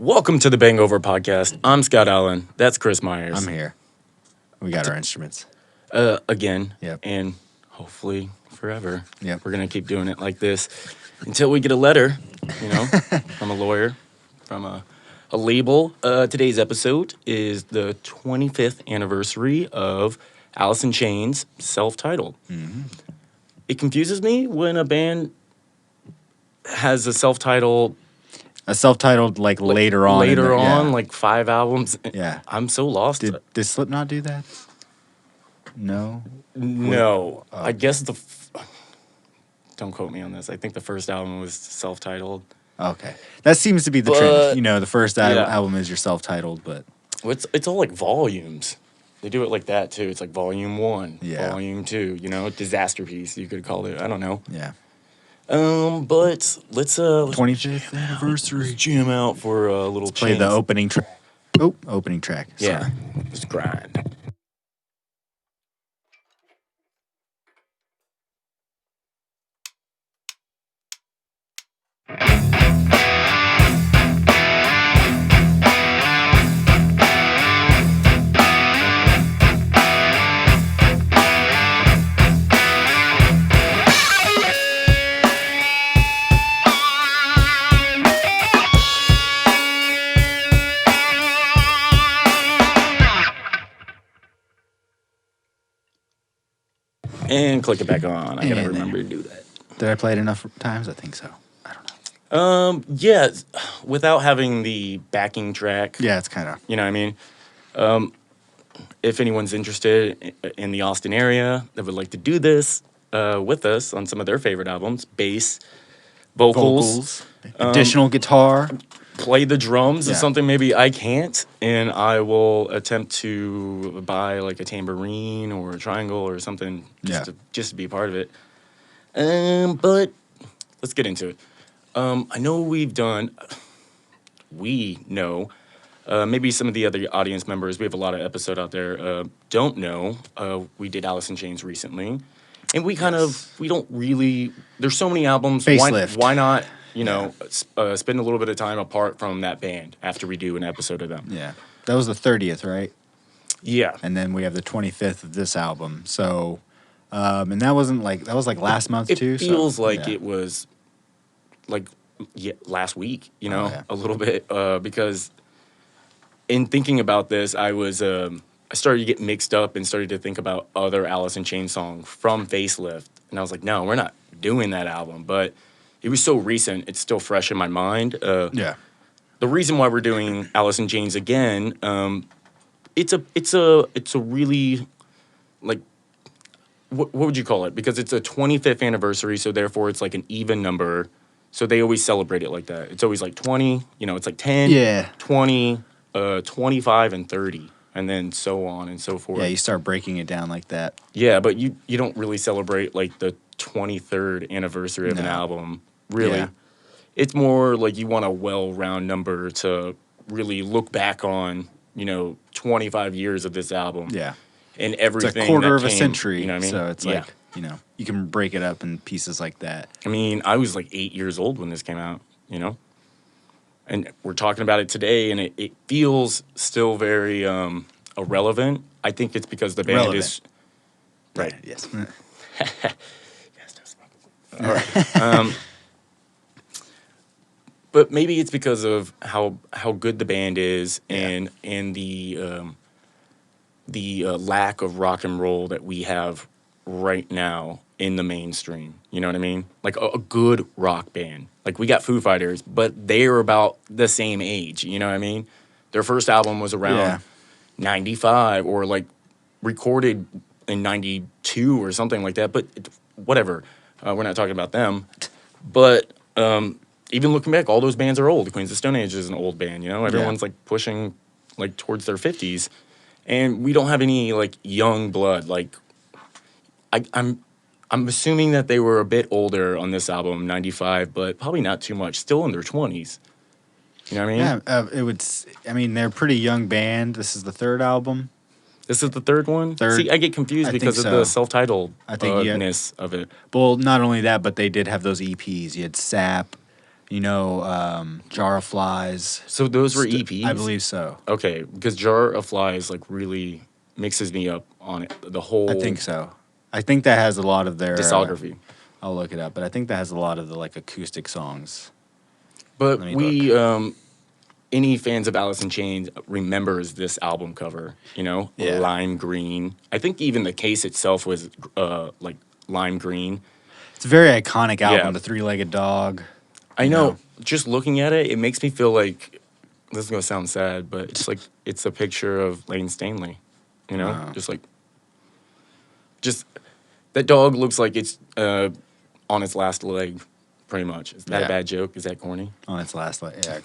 Welcome to the BANGover Podcast. I'm Scott Allen. That's Chris Myers. I'm here. We got our instruments. Again. Yep. And hopefully forever. Yep. We're going to keep doing it like this until we get a letter, from a lawyer, from a label. Today's episode is the 25th anniversary of Alice in Chains' self-titled. Mm-hmm. It confuses me when a band has a self-titled... later on. Later on, like 5 albums. Yeah. I'm so lost. Did Slipknot do that? No. No. I guess don't quote me on this. I think the first album was self-titled. Okay. That seems to be the trend. The first album is your self-titled, but... It's all like volumes. They do it like that, too. It's like volume 1, volume 2, disaster piece, you could call it. I don't know. Yeah. But let's 25th anniversary. Jam out for a little play the opening track. Oh, opening track. Sorry. Yeah. Let's grind. And click it back on. I gotta remember to do that. Did I play it enough times? I think so. I don't know. Yeah, without having the backing track. Yeah, it's kind of... You know what I mean? If anyone's interested in the Austin area that would like to do this with us on some of their favorite albums, bass, vocals. Additional guitar. Play the drums is something maybe I can't, and I will attempt to buy like a tambourine or a triangle or something just to be a part of it. But let's get into it. I know we know, maybe some of the other audience members, we have a lot of episodes out there, don't know, we did Alice in Chains recently, and we don't really, there's so many albums, Facelift. Why not... spend a little bit of time apart from that band after we do an episode of them. Yeah. That was the 30th, right? Yeah. And then we have the 25th of this album. So, and that was last month too. It feels like it was last week, a little bit, because in thinking about this, I started to get mixed up and started to think about other Alice in Chains songs from Facelift. And I was like, no, we're not doing that album. But it was so recent, it's still fresh in my mind. The reason why we're doing Alice in Chains again, it's a really, like, what would you call it? Because it's a 25th anniversary, so therefore it's like an even number. So they always celebrate it like that. It's always like 20, it's like 10, 20, 25, and 30, and then so on and so forth. Yeah, you start breaking it down like that. Yeah, but you don't really celebrate like the 23rd anniversary of an album. Really. Yeah. It's more like you want a well-round number to really look back on, 25 years of this album. Yeah. And everything. It's a quarter of a century. You know what I mean? So it's like, you can break it up in pieces like that. I mean, I was like 8 years old when this came out, And we're talking about it today, and it feels still very irrelevant. I think it's because the band is... Right. Yes. All right. But maybe it's because of how good the band is and the lack of rock and roll that we have right now in the mainstream. You know what I mean? Like a good rock band. Like we got Foo Fighters, but they're about the same age. You know what I mean? Their first album was around 95 or like recorded in 92 or something like that. But whatever. We're not talking about them. But... even looking back, all those bands are old. The Queens of Stone Age is an old band, Everyone's like pushing like towards their 50s, and we don't have any like young blood. Like, I'm assuming that they were a bit older on this album, 95, but probably not too much. Still in their 20s. You know what I mean? Yeah, they're a pretty young band. This is the third album. This is the third one? See, I get confused because of the self-titled-ness of it. Well, not only that, but they did have those EPs. You had Sap, Jar of Flies. So those were EPs? I believe so. Okay, because Jar of Flies like really mixes me up on it. The whole I think so. I think that has a lot of their discography. I'll look it up, but I think that has a lot of the like acoustic songs. But Let me we, look. any fans of Alice in Chains remembers this album cover, Yeah. lime green. I think even the case itself was like lime green. It's a very iconic album, Yeah. The Three-Legged Dog. I know. Just looking at it, it makes me feel like this is gonna sound sad, but it's like it's a picture of Lane Stanley. Wow. Just that dog looks like it's on its last leg, pretty much. Is that a bad joke? Is that corny? On its last leg, yeah.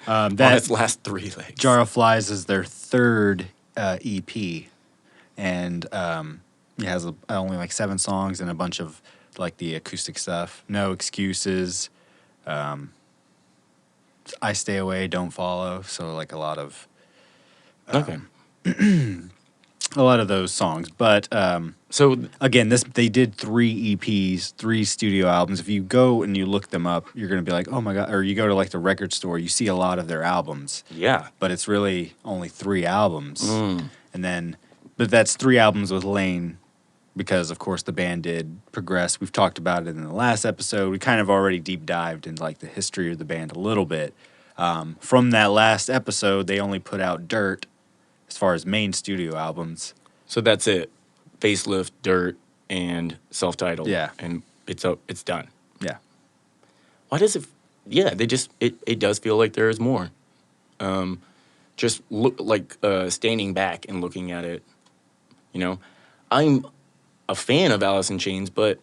On its last 3 legs. Jar of Flies is their third EP, and it has only like 7 songs and a bunch of like the acoustic stuff. No Excuses, I Stay Away, Don't Follow. So like a lot of Okay. a lot of those songs. But So again, they did 3 EPs, 3 studio albums. If you go and you look them up, you're gonna be like, oh my god! Or you go to like the record store, you see a lot of their albums. yeah. But it's really only 3 albums. Mm. And then, but that's 3 albums with Lane, because of course the band did progress. We've talked about it in the last episode. We kind of already deep dived into like the history of the band a little bit. From that last episode, they only put out Dirt as far as main studio albums. So that's it. Facelift, Dirt, and self-titled. Yeah. And it's done. Yeah. Why does it? Yeah, it does feel like there is more. Just look like standing back and looking at it. I'm a fan of Alice in Chains, but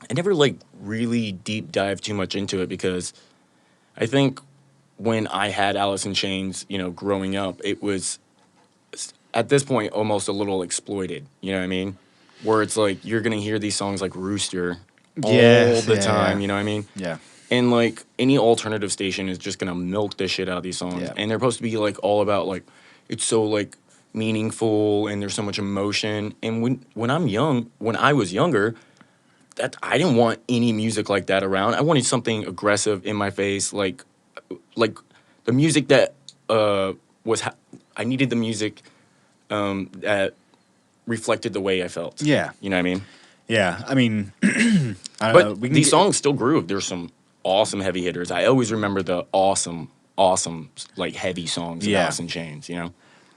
I never like really deep dive too much into it because I think when I had Alice in Chains, growing up, it was at this point almost a little exploited. You know what I mean? Where it's like you're gonna hear these songs like Rooster all the time. Yeah. You know what I mean? Yeah. And like any alternative station is just gonna milk the shit out of these songs, Yeah. and they're supposed to be like all about like it's so like meaningful and there's so much emotion. And when I was younger, that I didn't want any music like that around. I wanted something aggressive in my face, like the music that I needed the music that reflected the way I felt. Yeah. You know what I mean? Yeah. I mean, I don't know. But these songs still groove. There's some awesome heavy hitters. I always remember the awesome like heavy songs of Alice in Chains.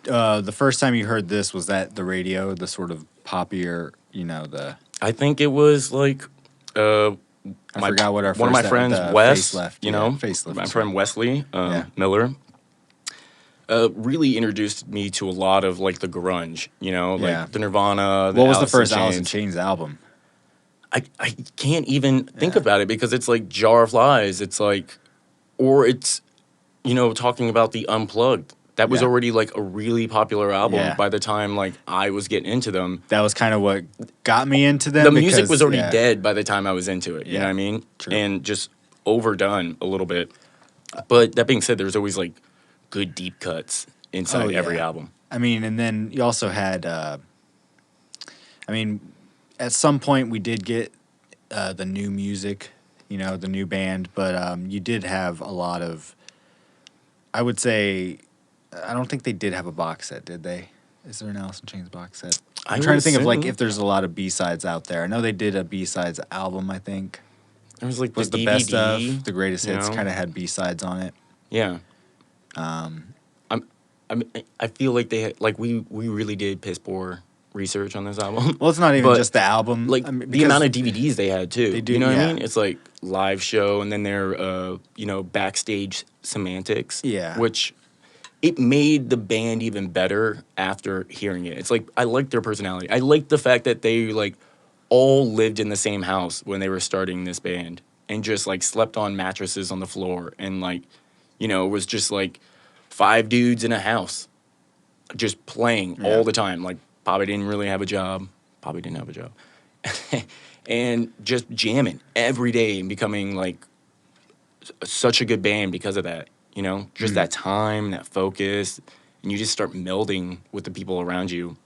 The first time you heard this, was that the radio, the sort of poppier, the... I think it was like I forgot what our one of my first friends, the Wes, Facelift, Facelift. my friend Wesley Yeah. Miller, really introduced me to a lot of like the grunge, like the Nirvana. What was the first in Alice in Chains. Chains album? I can't even think about it because it's like Jar of Flies. It's like, or it's, talking about the Unplugged. That was already like a really popular album by the time like I was getting into them. That was kind of what got me into them. The music was already dead by the time I was into it. You Yeah. know what I mean? True. And just overdone a little bit. But that being said, there's always like good deep cuts inside every album. I mean, and then you also had, at some point we did get the new music, the new band, but you did have a lot of, I would say, I don't think they did have a box set, did they? Is there an Alice in Chains box set? I'm trying to think of like if there's a lot of B-sides out there. I know they did a B-sides album, I think. There was like Was the DVD, best of, the greatest hits know? kind of had B-sides on it. Yeah. I feel like they had, like we really did piss poor research on this album. Well, it's not even But, just the album. Like the amount of DVDs they had too. They do, you know what yeah. I mean? It's like live show and then their backstage semantics. Yeah. Which it made the band even better after hearing it. It's like I liked their personality. I liked the fact that they like all lived in the same house when they were starting this band and just like slept on mattresses on the floor and like it was just like 5 dudes in a house just playing all the time. Like Bobby didn't really have a job. Bobby didn't have a job. And just jamming every day and becoming like such a good band because of that, just that time, that focus, and you just start melding with the people around you.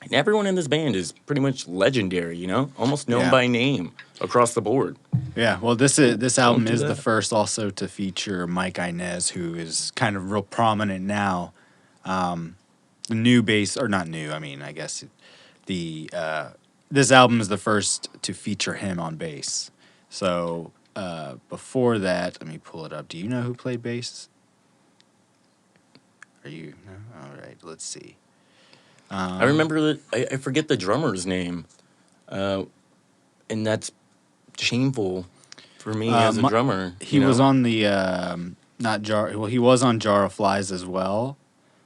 And everyone in this band is pretty much legendary, almost known Yeah. by name across the board. Yeah, well, this Don't album do is the that. first also to feature Mike Inez, who is kind of real prominent now. The new bass, or not new, I mean, I guess the this album is the first to feature him on bass. So before that, let me pull it up. Do you know who played bass? Are you? No? All right, let's see. I remember that I forget the drummer's name, and that's shameful for me as a drummer. He was on the not Jar. Well, he was on Jar of Flies as well,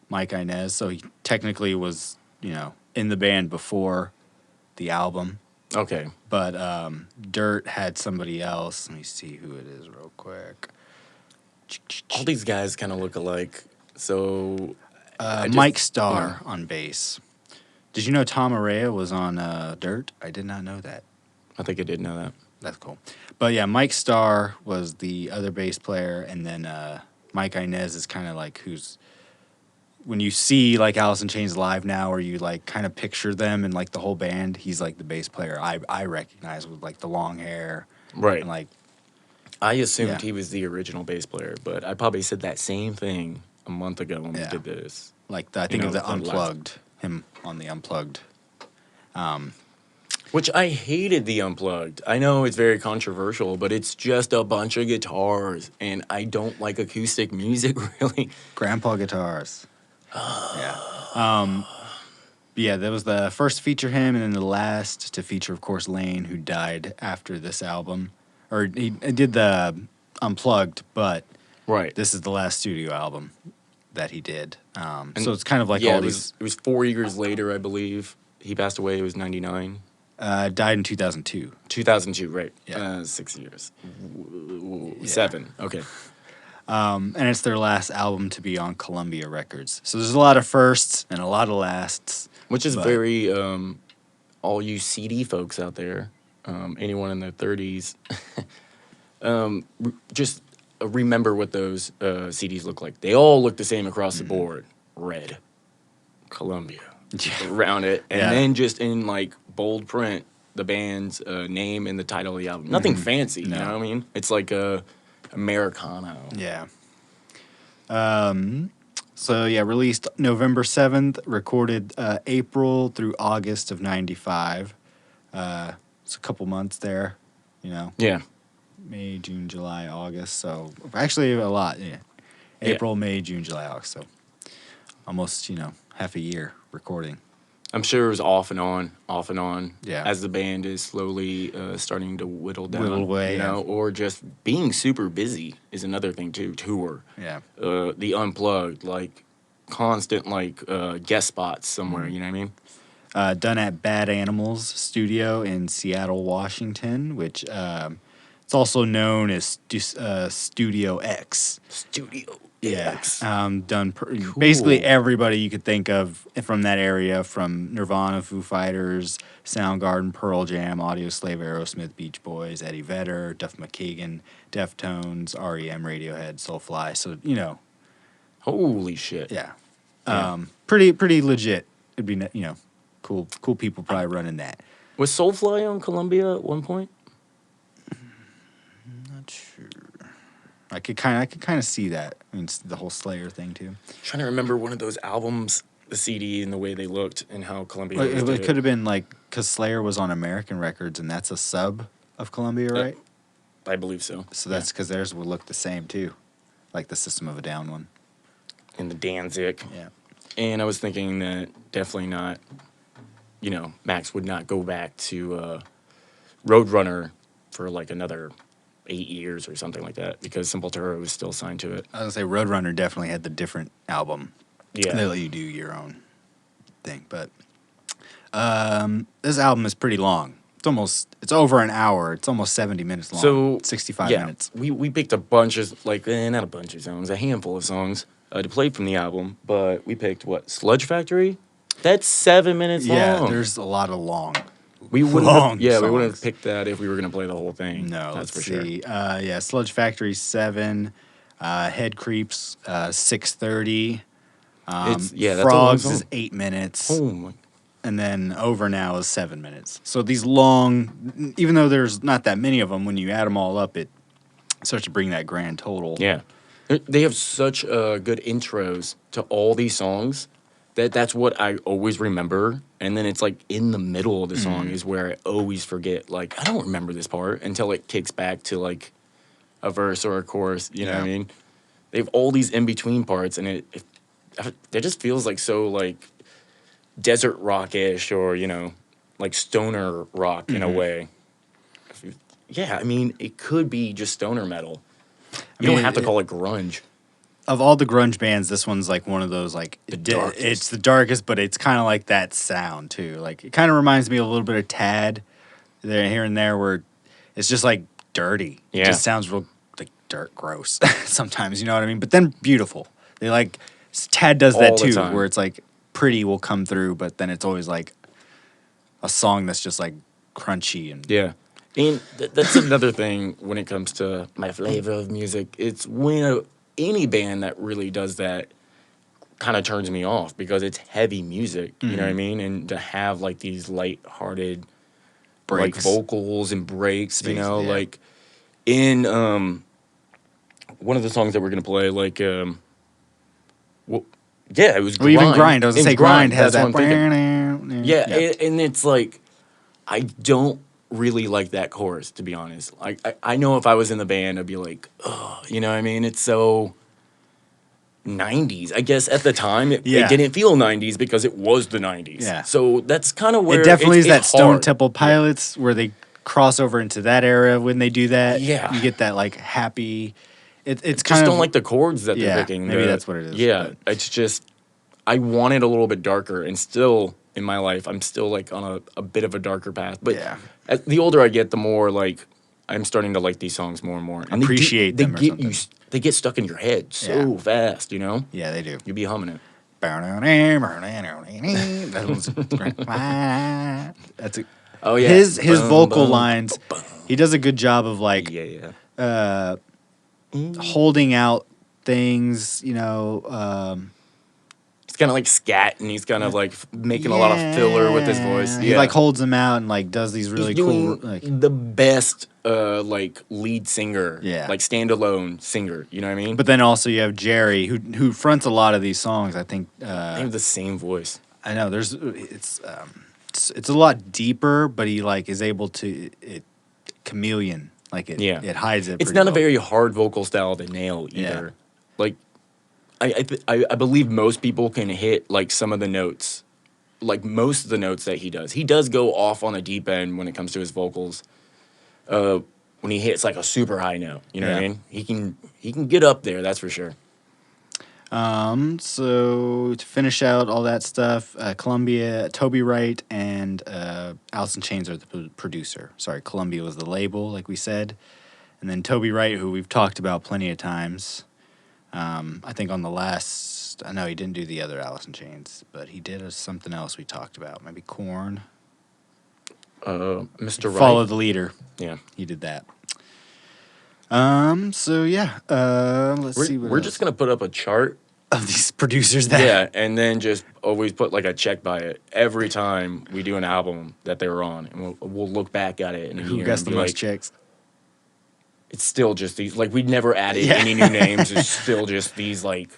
Mike Inez. So he technically was, in the band before the album. Okay. But Dirt had somebody else. Let me see who it is real quick. All these guys kind of look alike. So Mike Starr on bass. Did you know Tama was on Dirt? I did not know that. I think I did know that. That's cool. But yeah, Mike Starr was the other bass player, and then Mike Inez is kind of like who's when you see like Alice in Chains live now, or you like kind of picture them and like the whole band, he's like the bass player I recognize with like the long hair, Right. And like I assumed Yeah. he was the original bass player, but I probably said that same thing a month ago when we Yeah. did this. like I think of the the last- Unplugged, him on the Unplugged. Which I hated the Unplugged. I know it's very controversial, but it's just a bunch of guitars, and I don't like acoustic music really. Grandpa guitars. Yeah. Yeah, that was the first to feature him, and then the last to feature, of course, Lane, who died after this album. Or he did the Unplugged, but Right. this is the last studio album that he did. And So it's kind of like yeah, all it these. was 4 years later, I believe. He passed away. It was 99. Died in 2002. 2002, right. Yeah. 6 years. Yeah. 7. Okay. And it's their last album to be on Columbia Records. So there's a lot of firsts and a lot of lasts. Which is But- very, all you CD folks out there, anyone in their 30s, just remember what those CDs look like. They all look the same across the board. Red, Columbia, around it. And Yeah. then just in like bold print, the band's name and the title of the album. Nothing fancy, you No. know what I mean? It's like a Americano. Yeah. So yeah, released November 7th, recorded April through August of 95. It's a couple months there, Yeah. May, June, July, August. So actually a lot, yeah. April, May, June, July, August. So almost, half a year recording. I'm sure it was off and on, Yeah. as the band is slowly starting to whittle down, Whittle away, yeah. or just being super busy is another thing too. Tour, Yeah. the Unplugged, like constant guest spots somewhere. You know what I mean? Done at Bad Animals Studio in Seattle, Washington, which it's also known as Studio X. Studio Yeah, X. done basically Cool. everybody you could think of from that area, from Nirvana, Foo Fighters, Soundgarden, Pearl Jam, Audioslave, Aerosmith, Beach Boys, Eddie Vedder, Duff McKagan, Deftones, REM, Radiohead, Soulfly. So Holy shit! yeah, Yeah. pretty legit. It'd be cool people probably running that. Was Soulfly on Columbia at one point? Not sure. I could kind of see that. I mean, it's the whole Slayer thing too. Trying to remember one of those albums, the CD, and the way they looked, and how Columbia. Well, always it did could have been like because Slayer was on American Records, and that's a sub of Columbia, right? I believe so. So that's because theirs would look the same too, like the System of a Down one. And the Danzig. Yeah. And I was thinking that definitely not, Max would not go back to Roadrunner for like another 8 years or something like that, because Simple Terror was still signed to it. I was gonna say Roadrunner definitely had the different album. Yeah. They let you do your own thing, but this album is pretty long. It's over an hour. It's almost 70 minutes long. So 65 yeah, minutes. We picked a bunch of not a bunch of songs, a handful of songs to play from the album, but we picked Sludge Factory. That's 7 minutes Yeah, long. there's a lot of long. We wouldn't long we wouldn't have songs. picked that if we were gonna play the whole thing. No, that's let's for sure. see. Yeah, Sludge Factory 7, Head Creeps 6:30. It's that's a long Frogs song. is 8 minutes. Oh my. and then Over Now is 7 minutes. So these long, even though there's not that many of them, when you add them all up, it starts to bring that grand total. Yeah. They have such good intros to all these songs that's what I always remember. And then it's like in the middle of the song is where I always forget, like, I don't remember this part until it kicks back to like a verse or a chorus. You know what I mean? They have all these in between parts, and it just feels like so like desert rock-ish, or like stoner rock in a way. Yeah, I mean, it could be just stoner metal. You don't have to call it grunge. Of all the grunge bands, this one's like one of those, like, darkest. it's the darkest, but it's kind of like that sound too. Like, it kind of reminds me a little bit of Tad there, here and there, where it's just like dirty. Yeah. It just sounds real like dirt gross sometimes, you know what I mean? But then beautiful. They like, Tad does that All the too, time. where it's like pretty will come through, but then it's always like a song that's just like crunchy and Yeah. And that's another thing when it comes to my flavor of music. It's when any band that really does that kind of turns me off, because it's heavy music, you know what I mean? And to have like these light-hearted like breaks. vocals and breaks, Yeah. like in one of the songs that we're gonna play, like well, yeah, it was Well, even Grind. I was It gonna say Grind has that's that. what I'm thinking. Yeah, and it's like, I don't really like that chorus, to be honest. I know if I was in the band, I'd be like, oh, you know what I mean? It's so 90s. I guess at the time, it didn't feel 90s because it was the 90s. Yeah. So that's kind of where It definitely is that it's Stone hard. Temple Pilots where they cross over into that era when they do that. Yeah. You get that like happy. It's Just kind don't of like the chords that Yeah, they're picking. maybe that's what it is, Yeah, but- it's just, I want it a little bit darker, and still in my life, I'm still like on a bit of a darker path. But Yeah. as the older I get, the more like I'm starting to like these songs more and more. And Appreciate they them or get something. They get stuck in your head so fast, you know? Yeah, they do. You be humming it. That one's great. That's a, Oh yeah. his Boom, vocal boom, lines. boom. He does a good job of like Yeah. holding out things. He's kind of like scat, and he's kind of like making a lot of filler with his voice. He like holds them out and like does these really He's cool. doing Like, the best like lead singer, Yeah. like standalone singer. You know what I mean? but then also you have Jerry who fronts a lot of these songs. I think they have the same voice. I know it's a lot deeper, but he like is able to chameleon like it. Yeah. It hides it. It's pretty not a well. very hard vocal style to nail either. Yeah. Like, I believe most people can hit like some of the notes, like most of the notes that he does. He does go off on a deep end when it comes to his vocals. When he hits like a super high note, you know what I Yeah. mean? He can get up there, that's for sure. So to finish out all that stuff, Columbia, Toby Wright, and Alice in Chains are the producer. Sorry, Columbia was the label, like we said, and then Toby Wright, who we've talked about plenty of times. I think on the last, I know he didn't do the other Alice in Chains, but he did something else we talked about, maybe Korn. Mr. Wright. Follow the Leader. Yeah. He did that. So yeah, let's see what We're else. just gonna put up a chart. Of these producers that Yeah, and then just always put like a check by it every time we do an album that they were on, and we'll look back at it in a who year gets and the be most like, checks. it's still just these. Like, we'd never added Yeah. any new names. It's still just these. Like,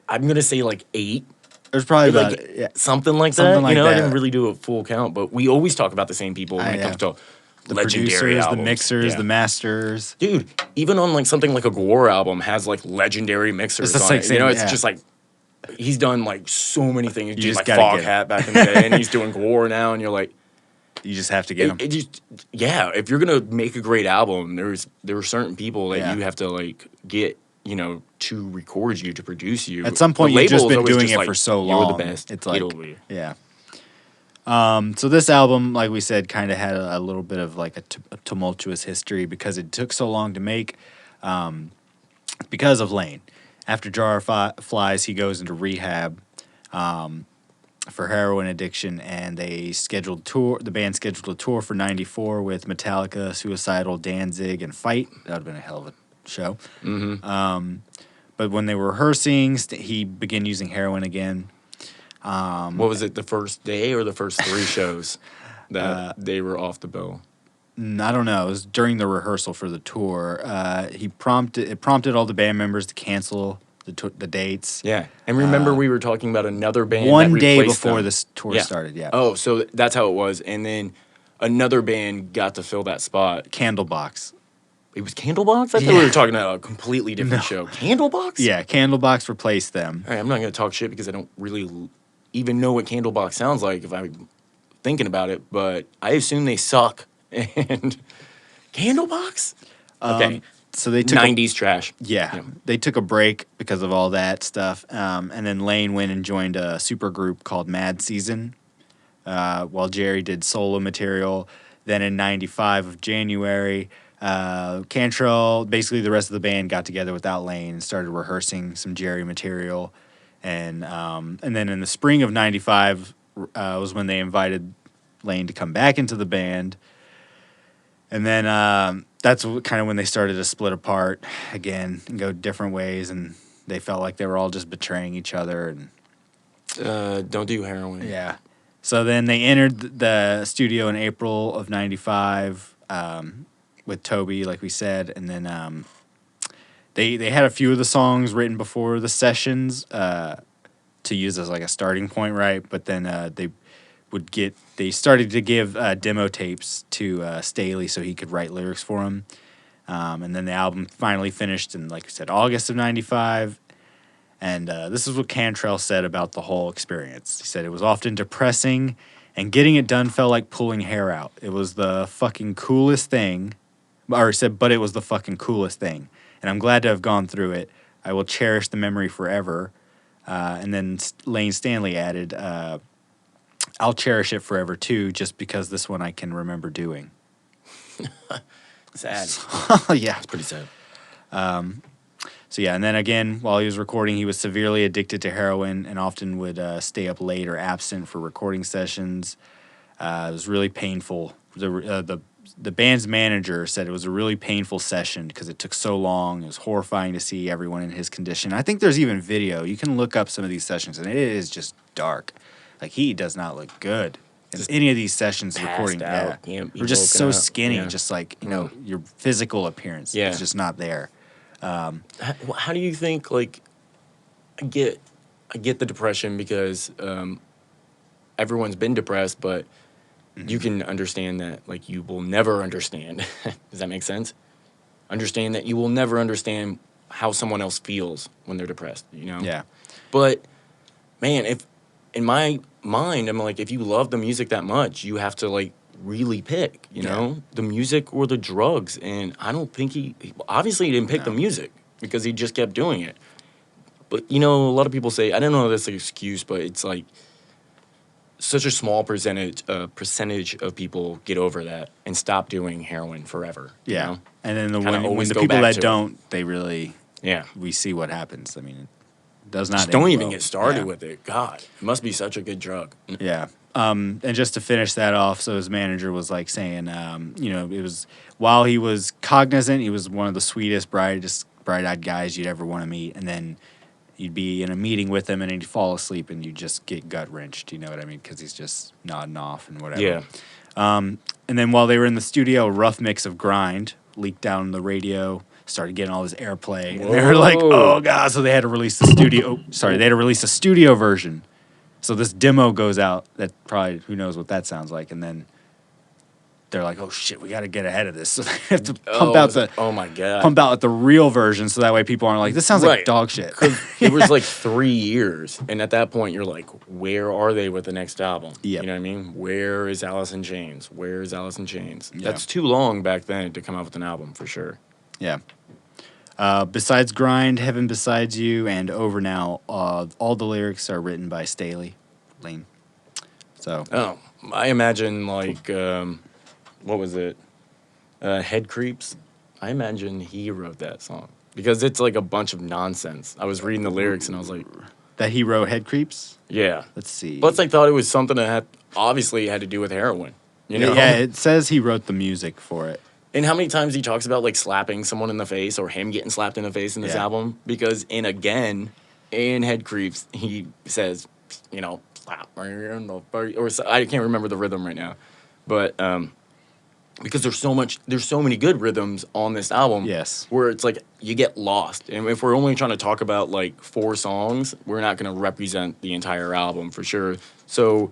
I'm gonna say like 8, There's probably about like something like Something that. like I that. didn't really do a full count, but we always talk about the same people when it comes to the legendary producers, albums. the mixers, Yeah. the masters. Dude, even on like something like a Gore album has like legendary mixers It's the on same it. thing, It's yeah. just like he's done like so many things. He did just like gotta Fog get it. Hat back in the day, and he's doing Gore now, and you're like, You just have to get them. it just if you're gonna make a great album, there are certain people that Yeah. you have to like get to record you, to produce you. At some point, The you've just label is been always doing just it like, for so You're long. the best. It's like, It'll be. yeah. So this album, like we said, kind of had a little bit of like a tumultuous history because it took so long to make, because of Lane. After Jar Flies, he goes into rehab for heroin addiction, and the band scheduled a tour for '94 with Metallica, Suicidal, Danzig, and Fight. That would have been a hell of a show. Mm-hmm. But when they were rehearsing, he began using heroin again. What was it, the first day or the first 3 shows that they were off the bill? I don't know. It was during the rehearsal for the tour. It prompted all the band members to cancel the dates. Yeah. And remember we were talking about another band that One day replaced before them. this tour started, yeah. Oh, so that's how it was. And then another band got to fill that spot. Candlebox. It was Candlebox? I thought we were talking about a completely different show. Candlebox? Yeah, Candlebox replaced them. All right, I'm not going to talk shit because I don't really even know what Candlebox sounds like if I'm thinking about it, but I assume they suck. And Candlebox? Okay. So they took 90s trash. Yeah, they took a break because of all that stuff, and then Lane went and joined a super group called Mad Season, while Jerry did solo material. Then in '95 of January, Cantrell, basically the rest of the band got together without Lane and started rehearsing some Jerry material, and then in the spring of '95 was when they invited Lane to come back into the band. And then that's kind of when they started to split apart again and go different ways, and they felt like they were all just betraying each other. And don't do heroin. yeah, so then they entered the studio in April of '95 with Toby, like we said, and then they had a few of the songs written before the sessions to use as like a starting point, right? But then they started to give demo tapes to Staley so he could write lyrics for him. And then the album finally finished in, like I said, August of '95. And this is what Cantrell said about the whole experience. He said, "It was often depressing, and getting it done felt like pulling hair out. It was the fucking coolest thing." Or he said, "But it was the fucking coolest thing. And I'm glad to have gone through it. I will cherish the memory forever." And then Lane Stanley added, "I'll cherish it forever too, just because this one I can remember doing." Sad. Yeah. It's pretty sad. So yeah, and then again, while he was recording, he was severely addicted to heroin and often would stay up late or absent for recording sessions. It was really painful. The band's manager said it was a really painful session because it took so long. It was horrifying to see everyone in his condition. I think there's even video. You can look up some of these sessions, and it is just dark. Like, he does not look good in any of these sessions recording. out. Yeah, Yeah, or just so up. skinny, Yeah. just like your physical appearance is just not there. How do you think, like, I get the depression because everyone's been depressed, but you can understand that, like, you will never understand. Does that make sense? Understand that you will never understand how someone else feels when they're depressed, you know? Yeah. But, man, if in my mind, I'm like, if you love the music that much, you have to, like, really pick, you know? The music or the drugs. And I don't think he obviously he didn't pick the music because he just kept doing it. But, you know, a lot of people say, I don't know if that's an excuse, but it's like such a small percentage of people get over that and stop doing heroin forever. Yeah. You know? And then when always the go people back that to it. don't, they really, Yeah. we see what happens. I mean, it does not Just don't end even well. get started Yeah. with it. God, it must be such a good drug. Yeah. And just to finish that off, so his manager was like saying, it was while he was cognizant, he was one of the sweetest, bright-eyed guys you'd ever want to meet. And then you'd be in a meeting with him and he'd fall asleep and you'd just get gut-wrenched, you know what I mean? Because he's just nodding off and whatever. Yeah. And then while they were in the studio, a rough mix of Grind leaked down the radio, started getting all this airplay. And they were like, oh, God. So they had to release the studio. They had to release a studio version. So this demo goes out that probably, who knows what that sounds like. And then they're like, oh, shit, we got to get ahead of this. So they have to pump out the real version so that way people aren't like, this sounds like dog shit. It was like 3 years. And at that point, you're like, where are they with the next album? Yep. You know what I mean? Where is Alice in Chains? Where is Alice in Chains? Yeah. That's too long back then to come out with an album, for sure. Yeah. Besides Grind, Heaven Besides You, and Over Now, all the lyrics are written by Staley Lane. So. Oh, I imagine, like, what was it? Head Creeps? I imagine he wrote that song. Because it's like a bunch of nonsense. I was reading the lyrics and I was like... That he wrote Head Creeps? Yeah. Let's see. Plus, I thought it was something that obviously had to do with heroin. You know? Yeah, it says he wrote the music for it. And how many times he talks about, like, slapping someone in the face or him getting slapped in the face in this album? Because in Head Creeps, he says, you know, slap me in the face, or I can't remember the rhythm right now, but because there's so many good rhythms on this album. Yes. Where it's like you get lost, and if we're only trying to talk about like 4 songs, we're not going to represent the entire album for sure. So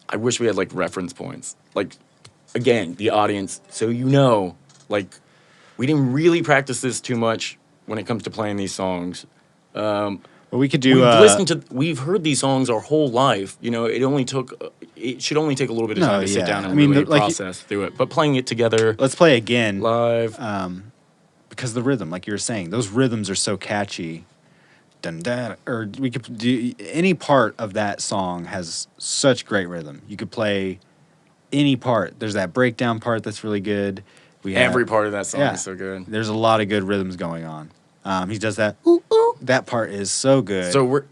I wish we had like reference points, like again, the audience, so you know, like we didn't really practice this too much when it comes to playing these songs. Well, we could do. We've heard these songs our whole life. You know, it should only take a little bit of No, time to sit yeah. down and I mean, really like, process through it. But playing it together Let's play again. live, Because the rhythm, like you were saying, those rhythms are so catchy. Dun, dun, or we could do any part of that song has such great rhythm. You could play any part. There's that breakdown part that's really good. We have, every part of that song yeah, is so good. There's a lot of good rhythms going on. He does that. Ooh, ooh. That part is so good. So we're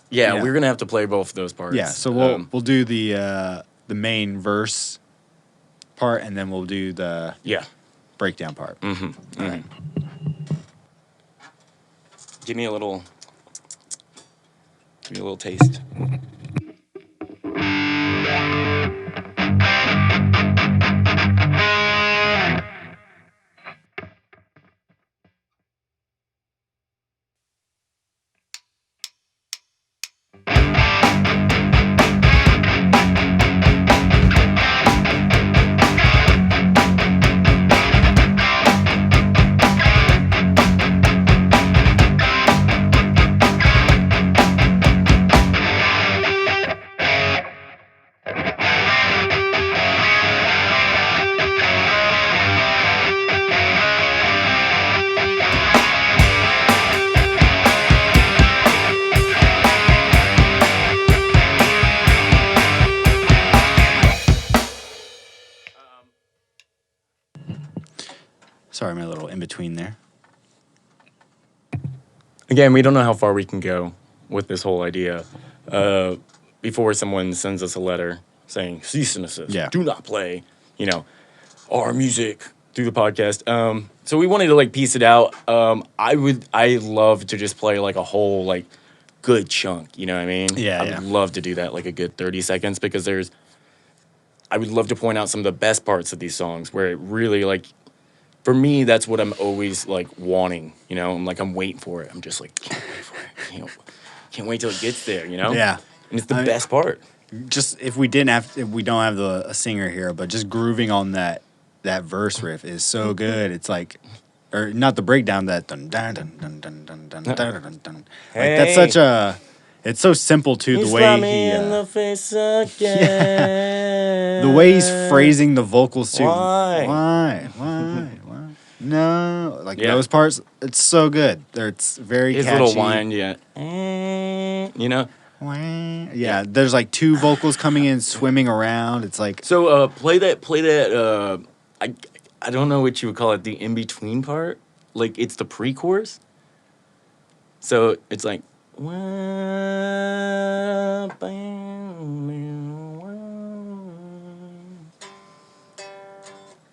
Yeah. gonna have to play both of those parts. yeah. So we'll do the main verse part, and then we'll do the yeah. breakdown part. Mm-hmm. All right. Give me a little taste. Sorry, my little in between there. Again, we don't know how far we can go with this whole idea. Before someone sends us a letter saying cease and desist, Yeah. do not play, our music through the podcast. So we wanted to like piece it out. I love to just play like a whole like good chunk. You know what I mean? Yeah, I yeah. would love to do that, like a good 30 seconds, because I would love to point out some of the best parts of these songs where it really like. For me, that's what I'm always like wanting, I'm waiting for it. I'm just like, can't wait for it. Can't wait till it gets there, Yeah. And it's the best part. Just if we don't have a singer here, but just grooving on that verse riff is so good. It's like, or not the breakdown, that dun dun dun dun dun dun dun dun dun dun. Like that's such a. It's so simple too. The way he. in the face again. The way he's phrasing the vocals too. Why? Why? No, like those parts. It's so good. It's very His catchy. little whine, yeah. Yeah, there's like 2 vocals coming in, swimming around. It's like So play that. I don't know what you would call it. The in between part, like it's the pre-chorus. So it's like.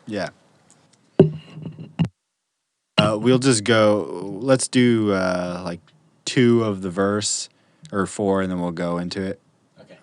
yeah. We'll just go. Let's do like 2 of the verse or 4, and then we'll go into it. Okay.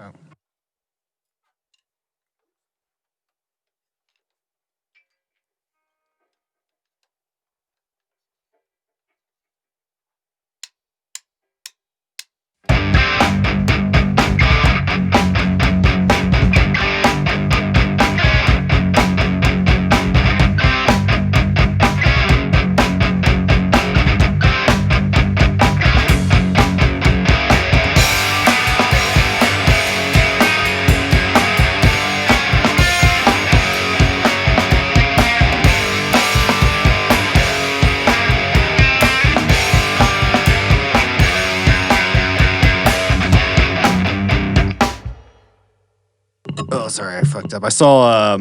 Oh, sorry, I fucked up. I saw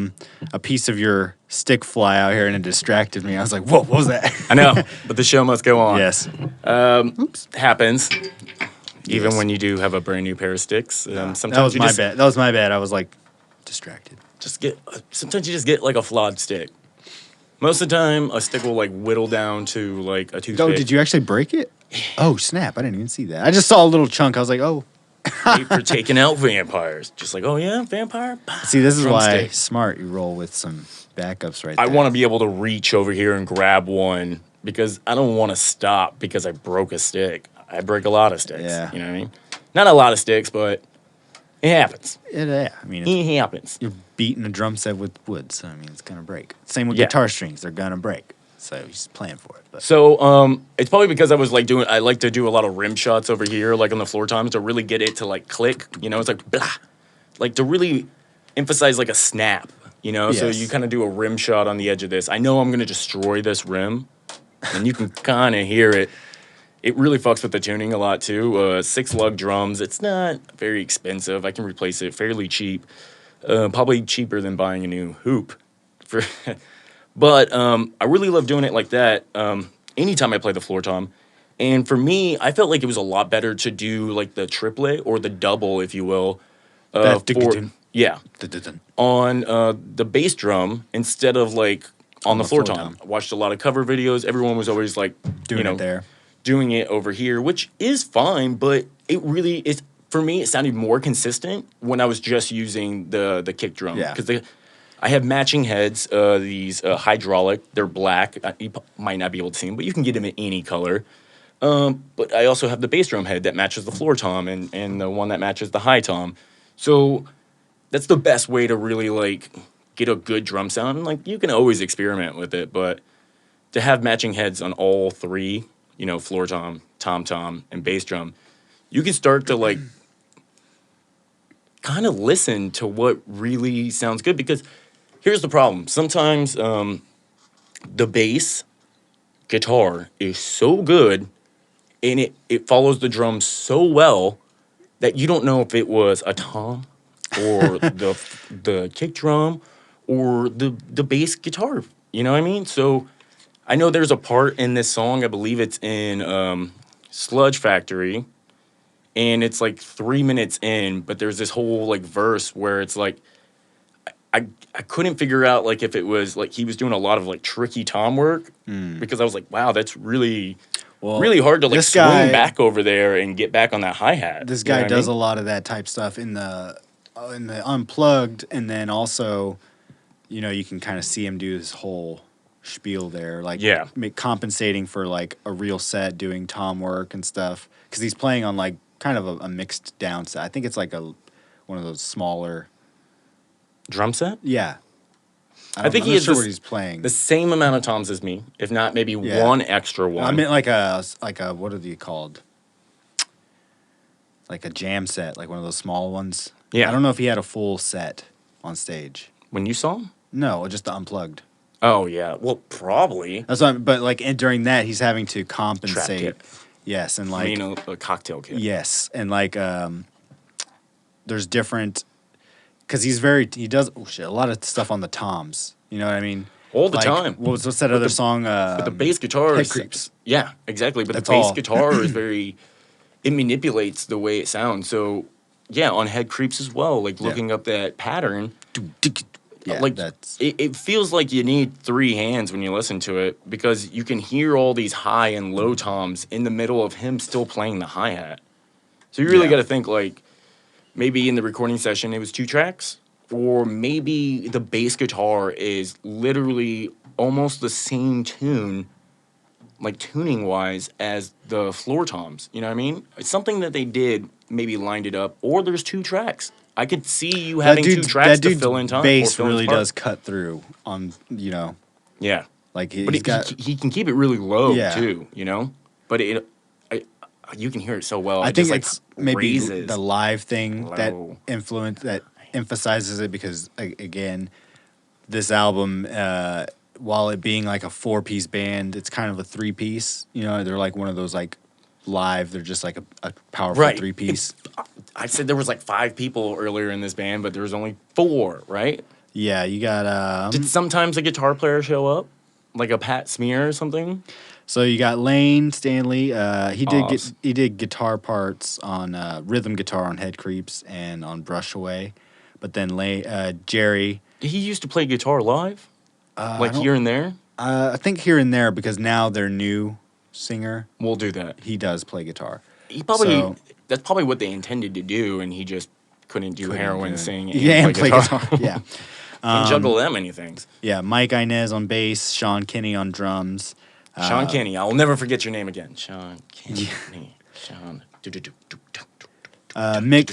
a piece of your stick fly out here, and it distracted me. I was like, "Whoa, what was that?" I know, but the show must go on. Yes. Happens. Even Yes. when you do have a brand new pair of sticks, sometimes That was you my just bad. That was my bad. I was like distracted. sometimes you just get like a flawed stick. Most of the time, a stick will like whittle down to like a toothpick. Oh, did you actually break it? Oh, snap. I didn't even see that. I just saw a little chunk. I was like, oh. Great for taking out vampires. Just like, oh yeah, vampire. See, this is why Drumstick. smart you roll with some backups right I there. want to be able to reach over here and grab one because I don't want to stop because I broke a stick. I break a lot of sticks. Yeah. You know what I mean? Not a lot of sticks, but it happens. Yeah, I mean, It happens. you're beating a drum set with wood, so I mean, it's gonna break. Same with Yeah. guitar strings; they're gonna break. So you just plan for it. But So it's probably because I was like I like to do a lot of rim shots over here, like on the floor toms, to really get it to like click. You know, it's like blah, like to really emphasize like a snap. You know, so Yes. you kind of do a rim shot on the edge of this. I know I'm gonna destroy this rim, and you can kind of hear it. It really fucks with the tuning a lot too. 6 lug drums. It's not very expensive. I can replace it fairly cheap. Probably cheaper than buying a new hoop. For, but I really love doing it like that. Anytime I play the floor tom, and for me, I felt like it was a lot better to do like the triplet or the double, if you will. That For dun- yeah, dun- on the bass drum instead of like on the floor tom. I watched a lot of cover videos. Everyone was always like, doing it there. doing it over here, which is fine, but it really is for me. It sounded more consistent when I was just using the kick drum. Yeah. Because I have matching heads. These hydraulic. They're black. You might not be able to see them, but you can get them in any color. But I also have the bass drum head that matches the floor tom and the one that matches the high tom. So that's the best way to really like get a good drum sound. And, like you can always experiment with it, but to have matching heads on all 3, you know, floor tom, tom tom, and bass drum, you can start to like kind of listen to what really sounds good. Because here's the problem: sometimes the bass guitar is so good, and it follows the drum so well that you don't know if it was a tom or the kick drum or the bass guitar. You know what I mean? So I know there's a part in this song, I believe it's in Sludge Factory, and it's like 3 minutes in, but there's this whole like verse where it's like I couldn't figure out like if it was like he was doing a lot of like tricky tom work because I was like, wow, that's really Well, really hard to like this swing guy- back over there and get back on that hi-hat. This You know guy what I does mean? a lot of that type stuff in the unplugged, and then also, you know, you can kind of see him do this whole spiel there, like Yeah. compensating for like a real set, doing tom work and stuff, because he's playing on like kind of a mixed down set. I think it's like one of those smaller. Drum set? Yeah, I think I'm he not has sure this- what he's playing. The same amount of toms as me, if not maybe Yeah. one extra one. I mean, like a what are they called? Like a jam set, like one of those small ones. Yeah. I don't know if he had a full set on stage. When you saw him? No, just the unplugged. Oh yeah, well probably. That's what but like and during that he's having to compensate. kit. Yes, and like a cocktail kit. yes, and like there's different because he does a lot of stuff on the toms. You know what I mean? All the Like, time. What's that other song? But the bass guitar Head is Creeps. Yeah, exactly. But That's the bass all. guitar is very. It manipulates the way it sounds. So yeah, on Head Creeps as well. Like looking up that pattern. Yeah, Like that's it feels like you need 3 hands when you listen to it because you can hear all these high and low toms in the middle of him still playing the hi-hat. So you really Yeah. got to think like maybe in the recording session it was 2 tracks, or maybe the bass guitar is literally almost the same tune, like tuning wise, as the floor toms. You know what I mean? It's something that they did, maybe lined it up, or there's 2 tracks. I could see you having 2 tracks to fill in time. Bass or fill in really part. does cut through on Yeah. like But he's got. he can keep it really low Yeah. too, you know. But you can hear it so well. I It think just, it's like, maybe raises. the live thing that low. emphasizes it because again, this album, while it being like a 4-piece band, it's kind of a 3-piece. You know, they're like one of those like live. They're just like a powerful Right. 3-piece. I said there was like 5 people earlier in this band, but there was only 4, right? Yeah, you got Did sometimes a guitar player show up, like a Pat Smear or something? so you got Lane Stanley. Oz. He did guitar parts on rhythm guitar on Head Creeps and on Brush Away, but then Jerry. He used to play guitar live, like I don't- here and there. I think here and there because now their new singer We'll do that. he does play guitar. He probably So- that's probably what they intended to do, and he just couldn't do heroin, sing, and yeah, and play play guitar. guitar. Yeah. Can't juggle that many things. Yeah, Mike Inez on bass, Sean Kinney on drums. Sean Kinney, I'll never forget your name again. Sean Kinney. Sean.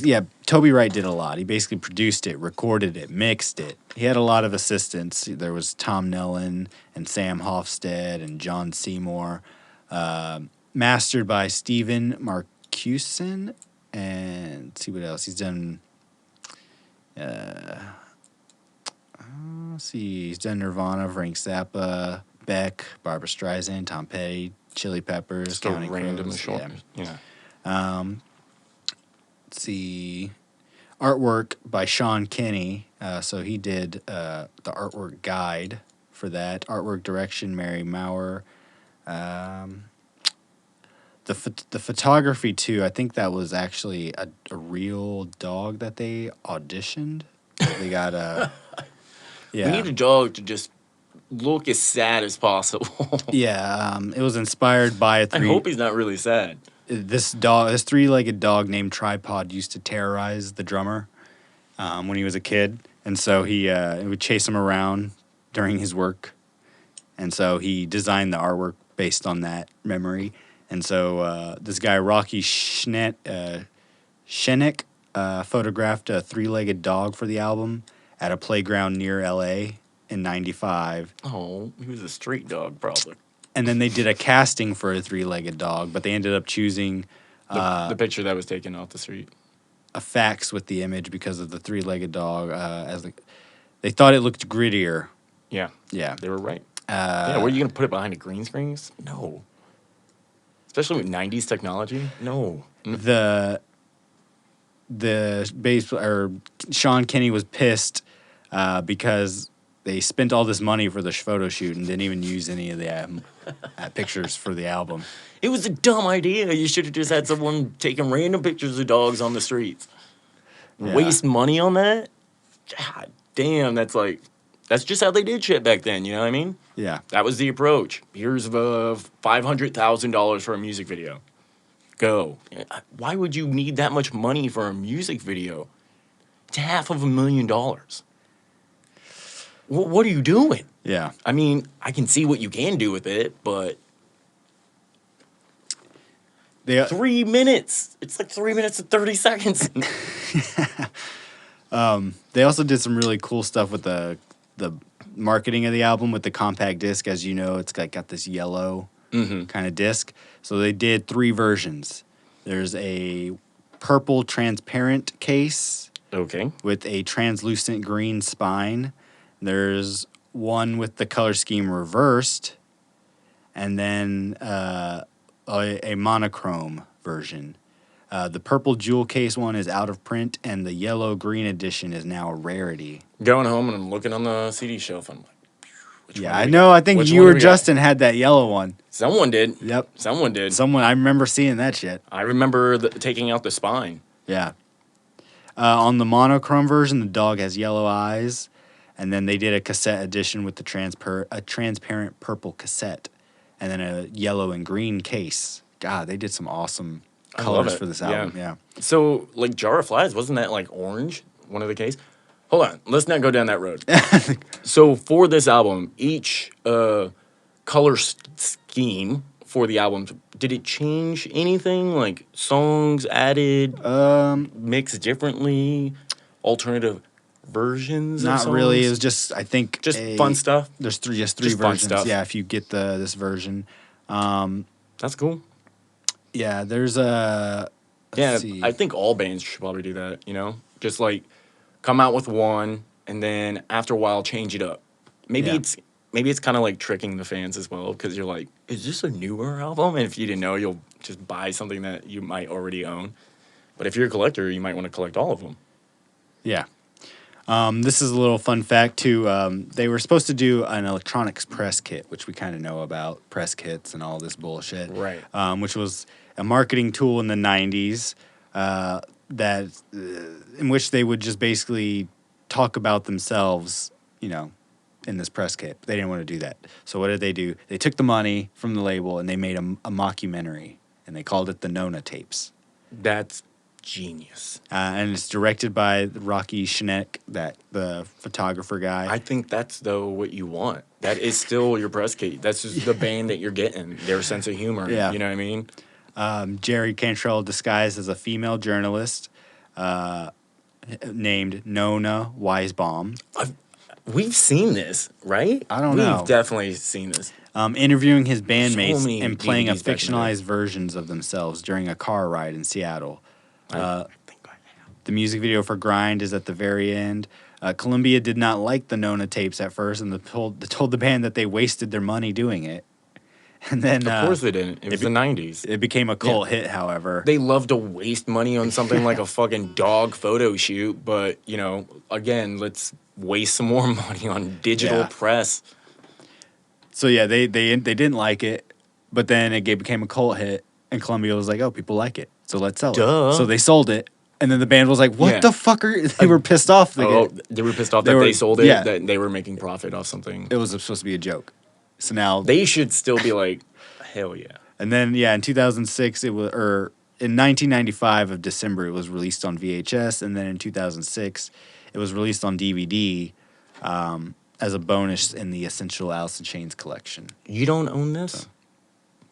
Yeah, Toby Wright did a lot. He basically produced it, recorded it, mixed it. He had a lot of assistants. There was Tom Nellen and Sam Hofstede and John Seymour. Mastered by Stephen Marcuson. And let's see what else. He's done... let's see. He's done Nirvana, Frank Zappa, Beck, Barbra Streisand, Tom Petty, Chili Peppers, Just a Counting random Crows. short. Yeah. Yeah. Let's see, artwork by Sean Kinney. So he did the artwork guide for that. Artwork direction, Mary Maurer. The photography too. I think that was actually a real dog that they auditioned. They got a. Yeah. We need a dog to just look as sad as possible. Yeah. It was inspired by a I hope he's not really sad. This three-legged dog named Tripod used to terrorize the drummer when he was a kid, and so he would chase him around during his work, and so he designed the artwork based on that memory. And so this guy Rocky Shenek photographed a three-legged dog for the album at a playground near L.A. in '95. Oh, he was a street dog, probably. And then they did a casting for a three-legged dog, but they ended up choosing The picture that was taken off the street. a fax with the image because of the three-legged dog. They thought it looked grittier. Yeah. Yeah. They were right. Yeah, were you going to put it behind a green screen? No. Especially with 90s technology? No. The bass or Sean Kinney was pissed because they spent all this money for the photo shoot and didn't even use any of the pictures for the album. It was a dumb idea. You should have just had someone taking random pictures of dogs on the streets. Yeah. Waste money on that? God damn, that's just how they did shit back then, you know what I mean? Yeah. That was the approach. Here's $500,000 for a music video. Go. Why would you need that much money for a music video? It's $500,000. What are you doing? Yeah. I mean, I can see what you can do with it, but 3 minutes. It's like 3 minutes and 30 seconds. They also did some really cool stuff with the marketing of the album with the compact disc. As you know, it's got this yellow kind of disc. So they did 3 versions. There's a purple transparent case. Okay. With a translucent green spine. There's one with the color scheme reversed. And then a monochrome version. The purple jewel case one is out of print, and the yellow-green edition is now a rarity. Going home and I'm looking on the CD shelf. I'm like, which Yeah, one do I we know. got? I think Which you one or do we got? Justin had that yellow one. Someone did. Yep. Someone did. I remember seeing that shit. I remember taking out the spine. Yeah. On the monochrome version, the dog has yellow eyes, and then they did a cassette edition with a transparent purple cassette, and then a yellow and green case. God, they did some awesome colors for this album. Yeah. So, like, Jar of Flies, wasn't that, like, orange, one of the case? Hold on. Let's not go down that road. So, for this album, each color scheme for the album, did it change anything? Like, songs added, mixed differently, alternative versions of Not songs? really. It was just, I think... Just fun stuff? There's three Just versions. fun stuff. Yeah, if you get this version. That's cool. Yeah, there's a... Yeah, see. I think all bands should probably do that, you know? Just, like, come out with one, and then after a while, change it up. Maybe it's kind of like tricking the fans as well, because you're like, is this a newer album? And if you didn't know, you'll just buy something that you might already own. But if you're a collector, you might want to collect all of them. Yeah. This is a little fun fact, too. They were supposed to do an electronics press kit, which we kind of know about, press kits and all this bullshit. Right. Which was a marketing tool in the 90s in which they would just basically talk about themselves, you know, in this press kit. They didn't want to do that. So what did they do? They took the money from the label and they made a mockumentary, and they called it the Nona tapes. That's genius. And it's directed by Rocky Schneck, the photographer guy. I think that's though what you want. That is still your press kit. That's just the band that you're getting. Their sense of humor. Yeah. You know what I mean? Jerry Cantrell disguised as a female journalist named Nona Weisbaum. We've seen this, right? I don't know. We've definitely seen this. Interviewing his bandmates many and playing a DVDs back in the day. fictionalized versions of themselves during a car ride in Seattle. I think I have. The music video for Grind is at the very end. Columbia did not like the Nona tapes at first and told the band that they wasted their money doing it. And then, Of course they didn't. It was the 90s. It became a cult hit, however. They love to waste money on something like a fucking dog photo shoot, but, you know, again, let's waste some more money on digital press. So, yeah, they didn't like it, but then it became a cult hit, and Columbia was like, oh, people like it, so let's sell Duh. it. So they sold it, and then the band was like, what Yeah. the fuck are... They were pissed off. They were pissed off that they sold it, that they were making profit off something. It was supposed to be a joke. So now... They should still be like, hell yeah. And then, in 2006, in 1995 of December, it was released on VHS. And then in 2006, it was released on DVD as a bonus in the Essential Alice in Chains collection. You don't own this? So,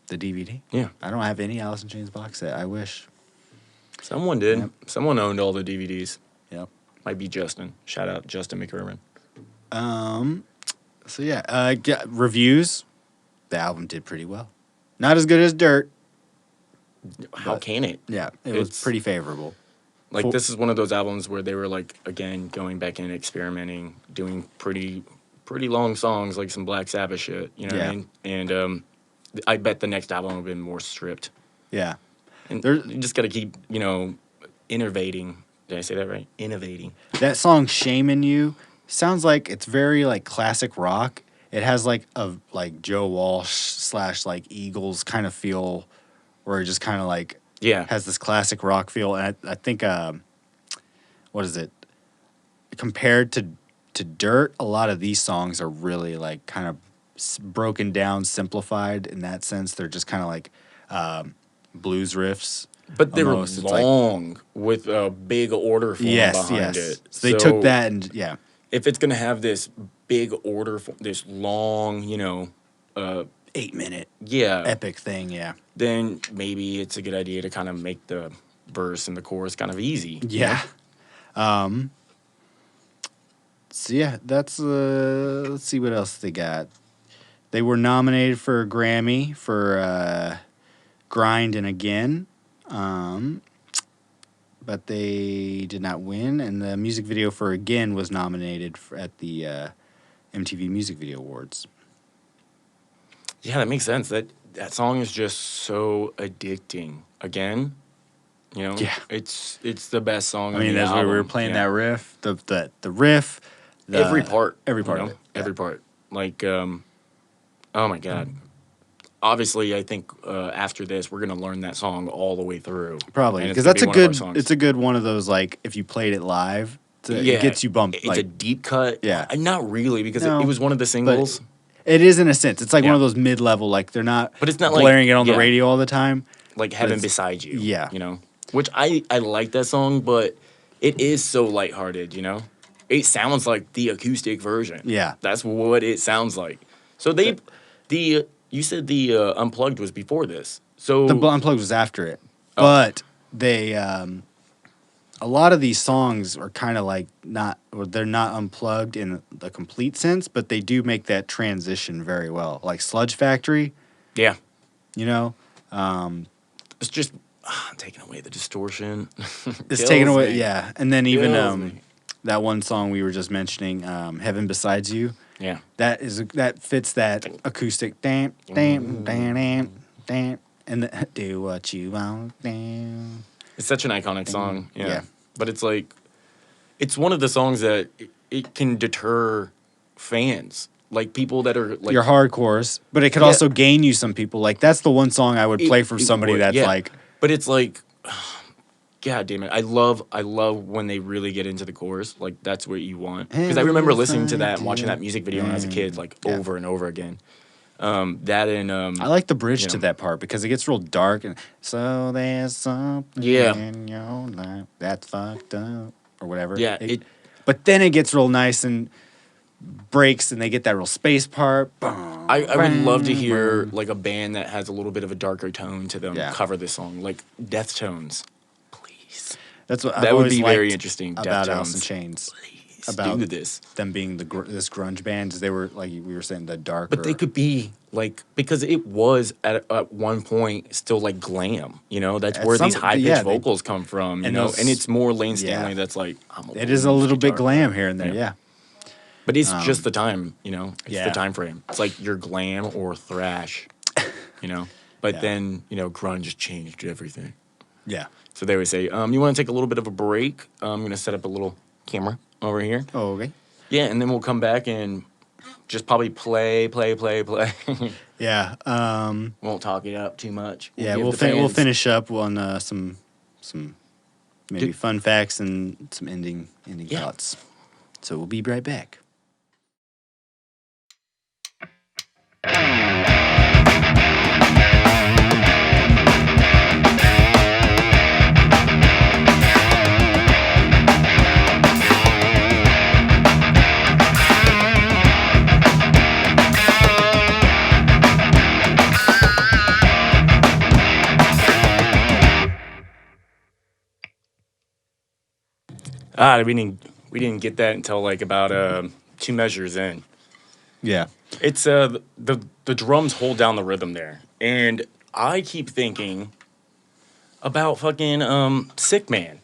the DVD? Yeah. I don't have any Alice in Chains box set. I wish. Someone did. Yep. Someone owned all the DVDs. Yep. Might be Justin. Shout out Justin McIrwin. So, reviews. The album did pretty well. Not as good as Dirt. How can it? Yeah, it was pretty favorable. Like, this is one of those albums where they were, like, again, going back and experimenting, doing pretty long songs, like some Black Sabbath shit, you know what I mean? And I bet the next album will be more stripped. Yeah. And you just got to keep, you know, innovating. Did I say that right? Innovating. That song, Shamin' You, sounds like it's very, like, classic rock. It has, like, Joe Walsh / like, Eagles kind of feel, where it just kind of, like, has this classic rock feel. And I think, what is it? Compared to Dirt, a lot of these songs are really, like, kind of broken down, simplified in that sense. They're just kind of like blues riffs. But they were almost. long with a big order form behind it. So they took that and, if it's going to have this big order, this long, you know... 8-minute epic thing, then maybe it's a good idea to kind of make the verse and the chorus kind of easy. Yeah. So, that's... let's see what else they got. They were nominated for a Grammy for Grind and Again. But they did not win, and the music video for Again was nominated at the MTV Music Video Awards. Yeah, that makes sense. That song is just so addicting. Again, you know, it's the best song. I mean, as we were playing that riff, the riff, every part of it, every part. Like, oh my god. Obviously, I think after this, we're gonna learn that song all the way through. Probably, because that's it's a good one of those, like, if you played it live, it gets you bumped. It's a deep cut. Yeah, not really, because it was one of the singles. It is, in a sense. It's like one of those mid-level, like, they're not, but it's not blaring like, it on the radio all the time. Like Heaven Beside You. Yeah. You know? Which I like that song, but it is so lighthearted, you know? It sounds like the acoustic version. Yeah. That's what it sounds like. So you said the Unplugged was before this. So the Unplugged was after it. But they... a lot of these songs are kind of like they're not unplugged in the complete sense, but they do make that transition very well. Like Sludge Factory. Yeah. You know? It's just taking away the distortion. It's taken away, yeah. And then even that one song we were just mentioning, Heaven Besides You. Yeah. That fits that acoustic damn, and do what you want, damn. It's such an iconic song. Yeah. But it's like, it's one of the songs that it can deter fans. Like, people that are like... Your hardcores. But it could also gain you some people. Like, that's the one song I would play for somebody that's like... But it's like, God damn it. I love when they really get into the chorus. Like, that's what you want. Because I remember listening to that and watching that music video when I was a kid, like, over and over again. That and I like the bridge you to know, that part because it gets real dark and so there's something yeah, in your life that's fucked up or whatever. yeah. It But then it gets real nice and breaks and they get that real space part. I would love to Boom, hear boom. like a band that has a little bit of a darker tone to them Yeah. cover this song, like Deftones. Please, That's what I've that would always be very liked interesting. about Alice in Deftones, Chains. please About do this. them being this grunge band is they were like we were saying the But they darker. could be like because it was at one point still like glam. You know, that's At where these some high pitched yeah they vocals come from. You and know, and those it's more Lane yeah Stanley that's like I'm a it is a blues little bit guitar player. glam here and there Yeah. yeah But it's just the time, you know. It's the yeah time frame. It's like your glam or thrash, you know. But yeah then, you know, grunge changed everything. yeah So they would say, you want to take a little bit of a break? I'm going to set up a little camera over here. oh okay Yeah, and then we'll come back and just probably play. yeah Won't talk it up too much. yeah Give we'll the we'll fans- finish up on some maybe Good- fun facts and some ending Yeah. thoughts. So we'll be right back. We didn't get that until like about two measures in. Yeah. It's the drums hold down the rhythm there, and I keep thinking about fucking Sick Man.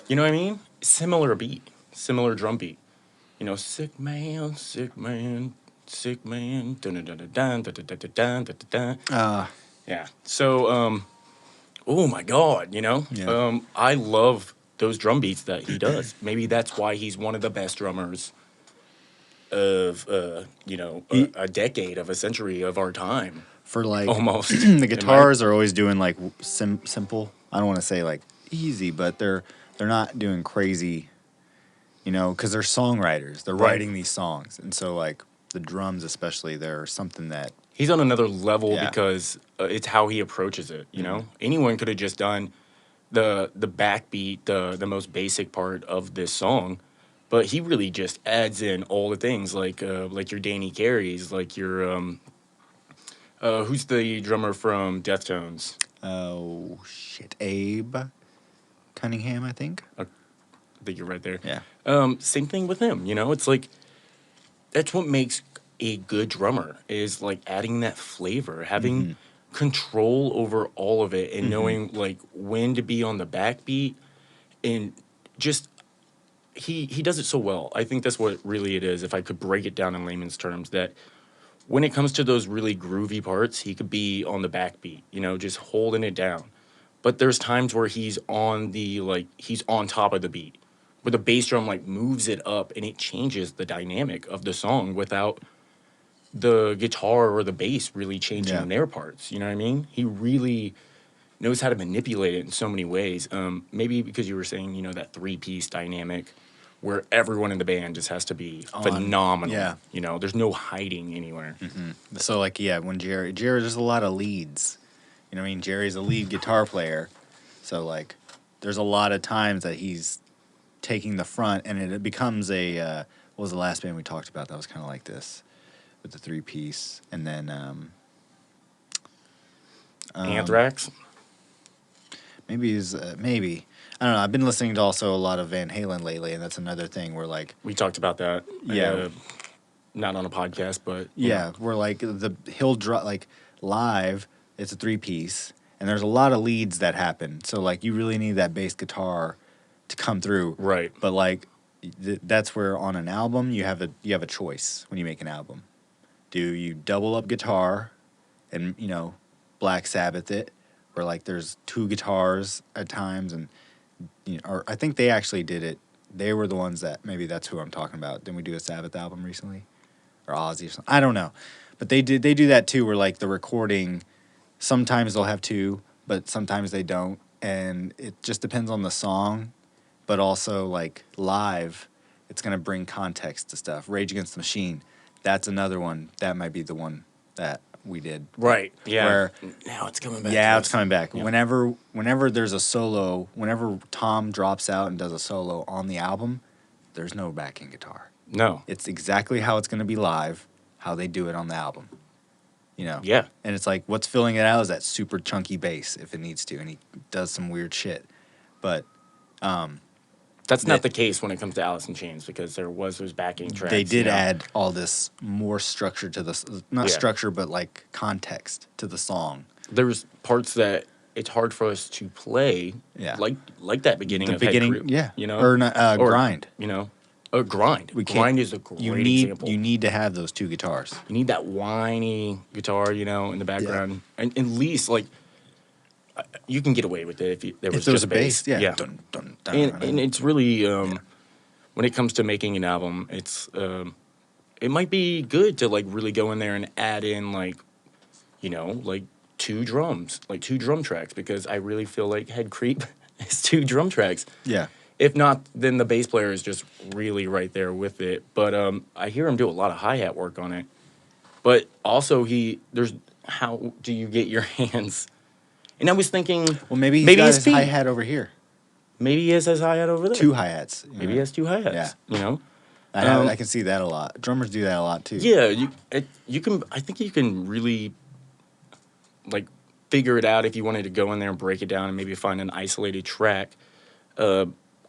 You know what I mean? Similar beat, similar drum beat. You know, sick man, sick man, sick man. Dun dun dun dun dun dun dun dun dun dun. Yeah. So oh my god, you know, Yeah. I love those drum beats that he does. Maybe that's why he's one of the best drummers of you know a decade of a century of our time. For like Almost. the guitars are always doing like simple. I don't want to say like easy, but they're not doing crazy, you know, because they're songwriters. They're Right. writing these songs, and so like the drums, especially, they're something that He's on another level Yeah. because it's how he approaches it. You know, anyone could have just done the backbeat, the most basic part of this song, but he really just adds in all the things like your Danny Carey's, like your who's the drummer from Deftones? oh shit, Abe Cunningham, I think. I think you're right there. Yeah. Same thing with him. You know, it's like that's what makes a good drummer is like adding that flavor, having control over all of it, and knowing like when to be on the backbeat, and just he does it so well. I think that's what really it is. If I could break it down in layman's terms, that when it comes to those really groovy parts, he could be on the backbeat, you know, just holding it down. But there's times where he's on he's on top of the beat, where the bass drum like moves it up and it changes the dynamic of the song without the guitar or the bass really changing Yeah. their parts. You know what I mean? He really knows how to manipulate it in so many ways. Maybe because you were saying, you know, that 3-piece dynamic where everyone in the band just has to be phenomenal. yeah. You know, there's no hiding anywhere. So like yeah, when Jerry there's a lot of leads. You know what I mean? Jerry's a lead guitar player. So like there's a lot of times that he's taking the front and it becomes a what was the last band we talked about that was kind of like this with the 3-piece and then Anthrax? maybe I don't know. I've been listening to also a lot of Van Halen lately and that's another thing where like We talked about that. Yeah. Not on a podcast, but you yeah, know. where like he'll drop like live. It's a 3-piece, and there's a lot of leads that happen. So like you really need that bass guitar to come through. Right. But like that's where on an album you have a choice when you make an album. Do you double up guitar, and you know, Black Sabbath it, where like there's 2 guitars at times, and you know, or I think they actually did it. They were the ones that maybe that's who I'm talking about. Didn't we do a Sabbath album recently? Or Ozzy or something. I don't know. But they do that too where like the recording sometimes they'll have 2, but sometimes they don't. And it just depends on the song, but also like live, it's gonna bring context to stuff. Rage Against the Machine, that's another one. That might be the one that we did. Right. Yeah. Where Now it's coming back. yeah, to it's us. coming back. Yeah. Whenever there's a solo, whenever Tom drops out and does a solo on the album, there's no backing guitar. No. It's exactly how it's going to be live, how they do it on the album. You know? Yeah. And it's like what's filling it out is that super chunky bass if it needs to, and he does some weird shit. But That's not the case when it comes to Alice in Chains because there was those backing tracks. they did you know? add all this more structure to not Yeah. structure, but like context to the song. There's parts that it's hard for us to play. Yeah. Like that beginning The of Head beginning, Crew, yeah. You know? Or not, Grind. You know? Grind. We can't- Grind is a great example. You need to have those two guitars. You need that whiny guitar, you know, in the background. And at least, like, you can get away with it if there was just a bass. Yeah. Dun, dun, dun, And it's really, when it comes to making an album, it's, it might be good to, like, really go in there and add in, like, you know, like, two drums, like two drum tracks, because I really feel like Head Creep is two drum tracks. Yeah. If not, then the bass player is just really right there with it. But I hear him do a lot of hi-hat work on it. But also how do you get your hands? And I was thinking, Well, maybe he's got his his feet. hi-hat over here. Maybe he has his hi-hat over there. Two hi-hats. Maybe he has two hi-hats. Yeah. You know? I can see that a lot. Drummers do that a lot too. Yeah, you can. I think you can really, like, figure it out if you wanted to go in there and break it down and maybe find an isolated track.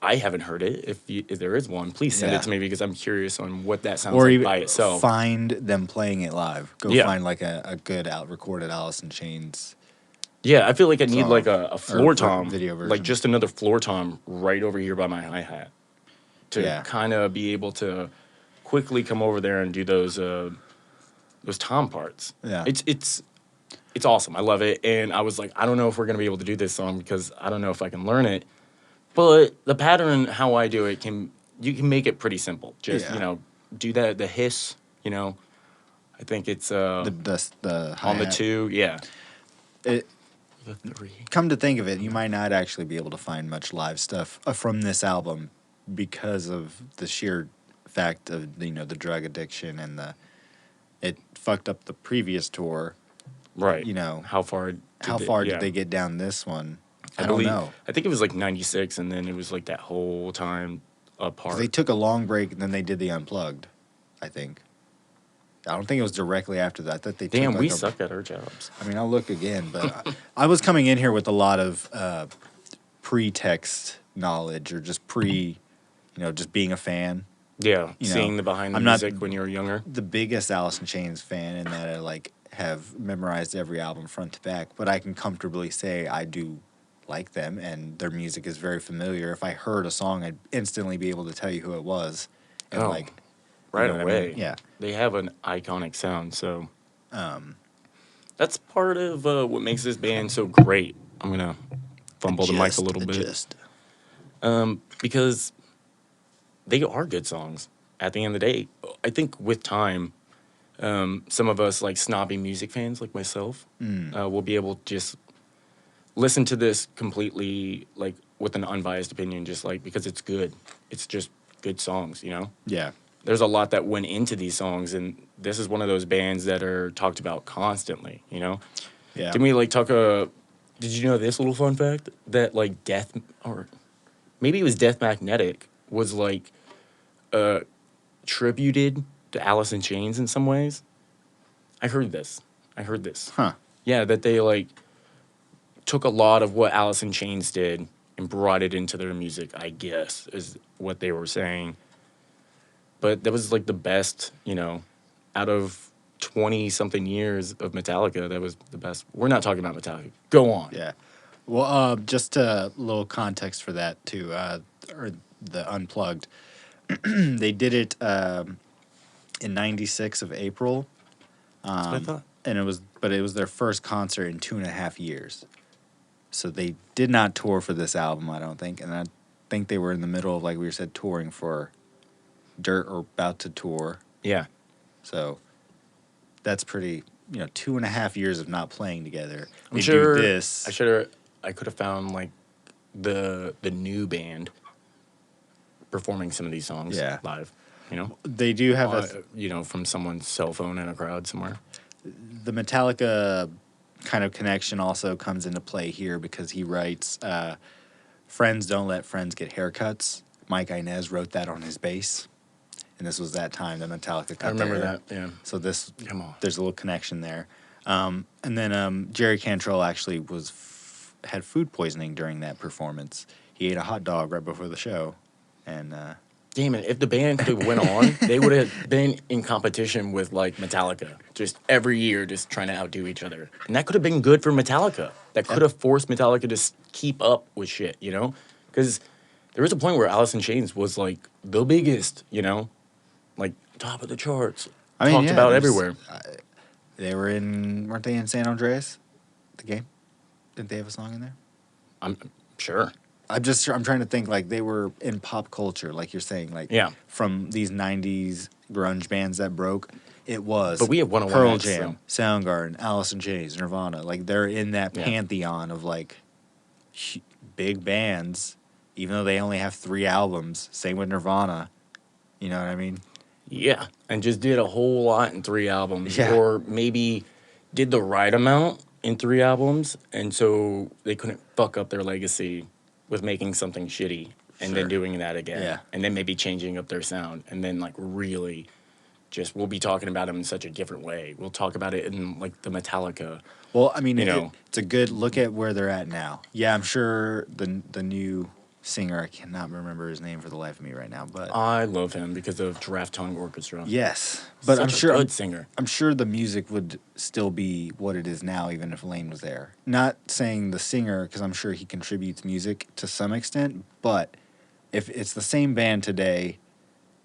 I haven't heard it. If there is one, please send Yeah. it to me because I'm curious on what that sounds Or like even by itself. find them playing it live. Go Yeah. find like a good recorded Alice in Chains. Yeah, I feel like I need Song. like a floor Or tom, video version. like just another floor tom right over here by my hi-hat to Yeah. kind of be able to quickly come over there and do those tom parts. Yeah. It's awesome. I love it. And I was like, I don't know if we're going to be able to do this song because I don't know if I can learn it. But the pattern, how I do it, you can make it pretty simple. Just, Yeah. you know, do the hiss, you know. I think it's The on the hi-hat. 2, yeah. It, The 3. come to think of it, you might not actually be able to find much live stuff from this album because of the sheer fact of the drug addiction and it fucked up the previous tour. Right. You know, how far did they get down this one? I don't know. I think it was like 96, and then it was like that whole time 'Cause apart. they took a long break and then they did the Unplugged, I think. I don't think it was directly after that. That they Damn, took we like suck at our jobs. I mean, I'll look again, but I was coming in here with a lot of pre-text knowledge or just just being a fan. Yeah, You know, seeing the behind the I'm not- music when you were younger. The biggest Alice in Chains fan in that I have memorized every album front to back, but I can comfortably say I do like them and their music is very familiar. If I heard a song, I'd instantly be able to tell you who it was. And Oh, right Right what I away. mean? Yeah. They have an iconic sound, so Um, that's part of what makes this band so great. I'm gonna fumble the mic a little bit. Because they are good songs at the end of the day. I think with time, some of us like snobby music fans like myself will be able to just listen to this completely like with an unbiased opinion, just like because it's good. It's just good songs, you know? Yeah. There's a lot that went into these songs, and this is one of those bands that are talked about constantly, you know? Yeah. Can we like talk did you know this little fun fact that like Death, or maybe it was Death Magnetic, was like tributed to Alice in Chains in some ways? I heard this. Huh. Yeah, that they like took a lot of what Alice in Chains did and brought it into their music, I guess, is what they were saying. But that was like the best, you know, out of 20-something years of Metallica, that was the best. We're not talking about Metallica. Go on. Yeah. Well, just a little context for that too, or the Unplugged. They did it in '96 of April, That's what I thought. and it was their first concert in 2.5 years. So they did not tour for this album, I don't think, and I think they were in the middle of, like we said, touring for Dirt or about to tour. Yeah. So that's pretty, 2.5 years of not playing together. I'm They sure do this. I could have found like the new band performing some of these songs Yeah. live, you know? They do have You know, from someone's cell phone in a crowd somewhere. the Metallica kind of connection also comes into play here because he writes, "Friends don't let friends get haircuts." Mike Inez wrote that on his bass, and this was that time that Metallica cut I remember their hair. that. Yeah. So this, Come on. there's a little connection there. And then Jerry Cantrell actually had food poisoning during that performance. He ate a hot dog right before the show, and Damn it! If the band could have went on, they would have been in competition with like Metallica, just every year, just trying to outdo each other, and that could have been good for Metallica. That could have forced Metallica to keep up with shit, you know? Because there was a point where Alice in Chains was like the biggest, you know, like top of the charts, I mean, talked yeah, about there's- everywhere. weren't they in San Andreas, the game? Didn't they have a song in there? I'm sure. I'm trying to think, like, they were in pop culture, like you're saying, like, Yeah. from these 90s grunge bands that broke. It was But we have 101 Pearl nights, Jam, Soundgarden, Alice in Chains, Nirvana. Like, they're in that Yeah. pantheon of, like, big bands, even though they only have 3 albums. Same with Nirvana. You know what I mean? Yeah, and just did a whole lot in 3 albums, Yeah. or maybe did the right amount in 3 albums, and so they couldn't fuck up their legacy with making something shitty and Sure. then doing that again, Yeah. and then maybe changing up their sound, and then like really, just we'll be talking about them in such a different way. We'll talk about it in like the Metallica. Well, I mean, You know. it's a good look at where they're at now. Yeah, I'm sure the new singer, I cannot remember his name for the life of me right now, but I love him because of Giraffe Tongue Orchestra. yes, but Such I'm a sure good singer. I'm sure the music would still be what it is now, even if Lane was there. Not saying the singer, because I'm sure he contributes music to some extent, but if it's the same band today,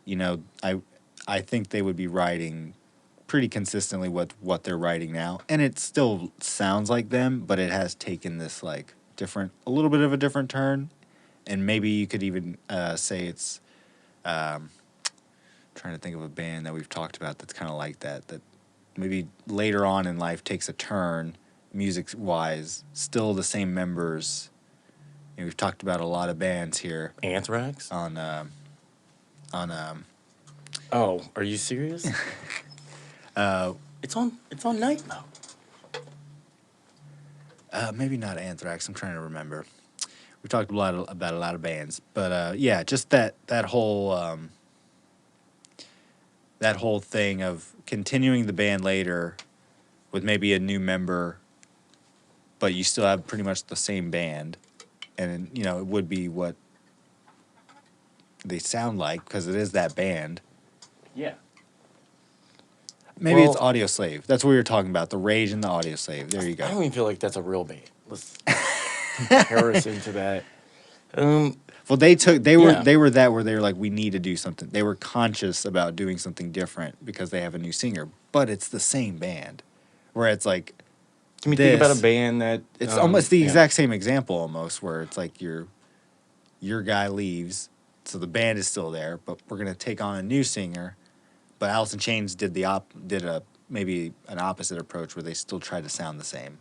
you know, I think they would be writing pretty consistently with what they're writing now, and it still sounds like them, but it has taken this like a little bit of a different turn, and maybe you could even say it's. Trying to think of a band that we've talked about that's kind of like that. That maybe later on in life takes a turn, music wise. Still the same members. You know, we've talked about a lot of bands here Anthrax? on. Oh, are you serious? It's on Night Mode. Maybe not Anthrax. I'm trying to remember. We talked about a lot of bands, but yeah, just that whole thing of continuing the band later with maybe a new member, but you still have pretty much the same band, and you know it would be what they sound like because it is that band. Yeah. Maybe it's Well- Audio Slave. That's what we were talking about. The Rage and the Audio Slave. There you I go. don't even feel like that's a real band. Let's compare us into that. Well, they Yeah. were that where they were like, we need to do something. They were conscious about doing something different because they have a new singer, but it's the same band. Where it's like, Can we think about this- a band that it's almost the yeah. exact same example almost, where it's like your guy leaves, so the band is still there, but we're gonna take on a new singer. But Alice in Chains did maybe an opposite approach where they still tried to sound the same.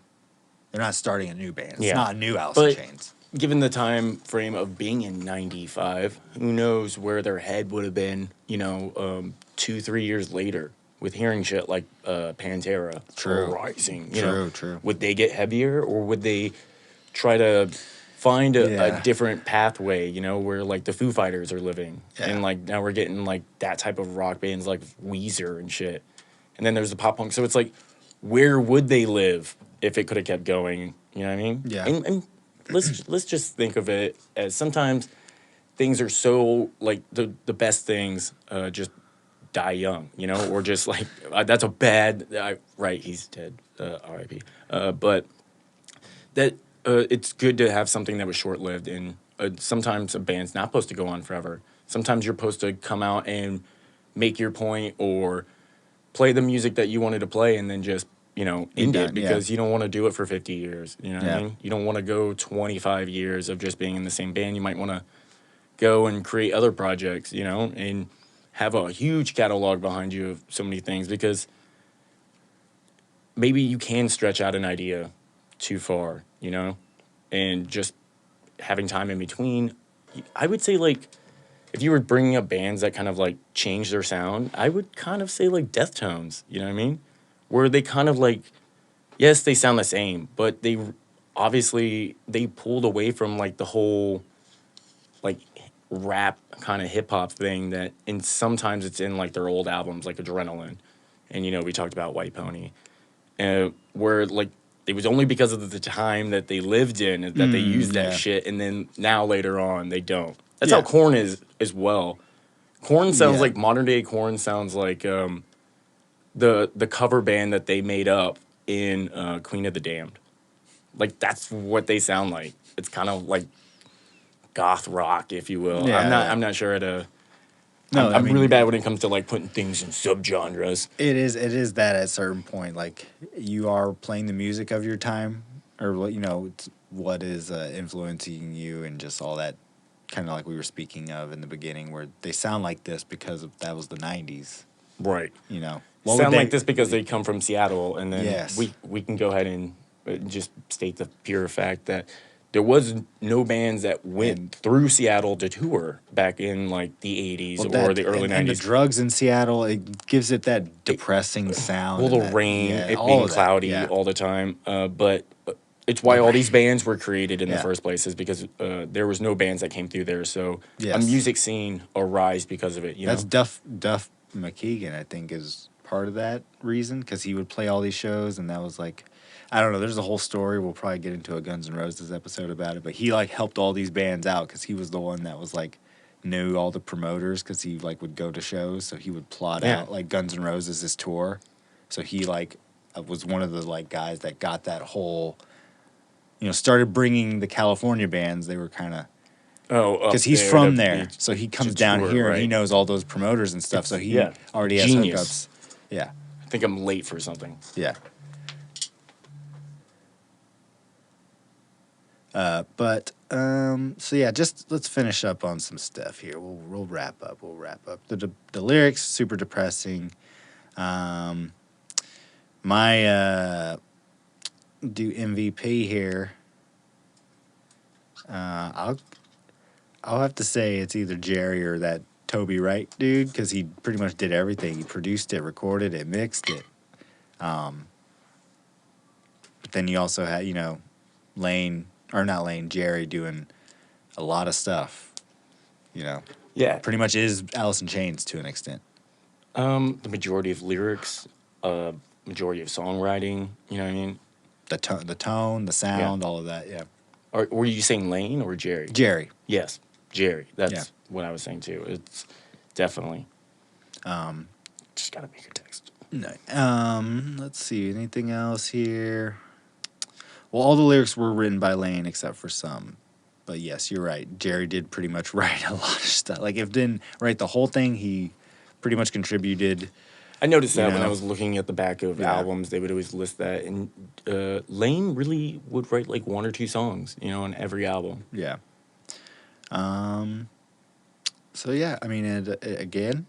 They're not starting a new band. It's Yeah. not a new Alice But- in Chains. Given the time frame of being in '95, who knows where their head would have been? 2-3 years later, with hearing shit like Pantera, True. Rising. True. Would they get heavier, or would they try to find a Yeah. different pathway? Where like the Foo Fighters are living, Yeah. and like now we're getting like that type of rock bands like Weezer and shit. And then there's the pop punk. So it's like, where would they live if it could have kept going? You know what I mean? Yeah. And let's just think of it as sometimes things are so like the best things just die young, or just like that's a bad right. He's dead. R.I.P. But that it's good to have something that was short lived, and sometimes a band's not supposed to go on forever. Sometimes you're supposed to come out and make your point or play the music that you wanted to play, and then just end done, it because you don't want to do it for 50 years. You know what I Yeah. mean? You don't want to go 25 years of just being in the same band. You might want to go and create other projects, and have a huge catalog behind you of so many things, because maybe you can stretch out an idea too far, and just having time in between. I would say, like, if you were bringing up bands that kind of like change their sound, I would kind of say like Deftones, you know what I mean? where they kind of like, yes, they sound the same, but they obviously they pulled away from like the whole like rap kind of hip hop thing that, and sometimes it's in like their old albums like Adrenaline, and we talked about White Pony, where like it was only because of the time that they lived in that they used that yeah. shit, and then now later on they don't. That's Yeah. how Korn is as well. Korn sounds Yeah. like modern day Korn sounds like the cover band that they made up in Queen of the Damned. Like that's what they sound like. It's kind of like goth rock, if you will. Yeah, I'm not. yeah. I'm not sure how to. No, I'm really bad when it comes to like putting things in subgenres. It is that at a certain point, like you are playing the music of your time, or it's what is influencing you, and just all that, kind of like we were speaking of in the beginning, where they sound like this because that was the '90s. Right. What Sound would like this because they come from Seattle, and then Yes. we can go ahead and just state the pure fact that there was no bands that went through Seattle to tour back in like the 80s or the early 90s. And the drugs in Seattle, it gives it that depressing sound. Well, the and that- rain, yeah, it all being of that, cloudy yeah. all the time. But it's why all these bands were created in the Yeah. first place, is because there was no bands that came through there. So a Yes. music scene arose because of it. That's Duff McKagan, I think, is part of that reason, because he would play all these shows, and that was like, I don't know. There's a whole story. We'll probably get into a Guns N' Roses episode about it, but he like helped all these bands out because he was the one that was like knew all the promoters, because he like would go to shows, so he would plot out like Guns N' Roses' tour. So he like was one of the like guys that got that whole, started bringing the California bands. They were kind of. Because he's from there, so he comes down here and he knows all those promoters and stuff. So he already has hookups. Yeah, I think I'm late for something. yeah. So yeah, just let's finish up on some stuff here. We'll wrap up. The lyrics super depressing. My do MVP here. I'll have to say it's either Jerry or that Toby Wright dude, because he pretty much did everything. He produced it, recorded it, mixed it. But then you also had, Jerry doing a lot of stuff. Yeah. Pretty much is Alice in Chains to an extent. The majority of lyrics, majority of songwriting, you know what I mean? The tone, the sound, all of that, yeah. Or were you saying Lane or Jerry? Jerry. Yes, Jerry. That's what I was saying too. It's definitely. Just gotta make your text. No. Let's see. Anything else here? Well, all the lyrics were written by Lane except for some. But yes, you're right. Jerry did pretty much write a lot of stuff. Like, if didn't write the whole thing, he pretty much contributed. I noticed that when I was looking at the back of albums, they would always list that. And Lane really would write like one or two songs, on every album. Yeah. So yeah, I mean, again,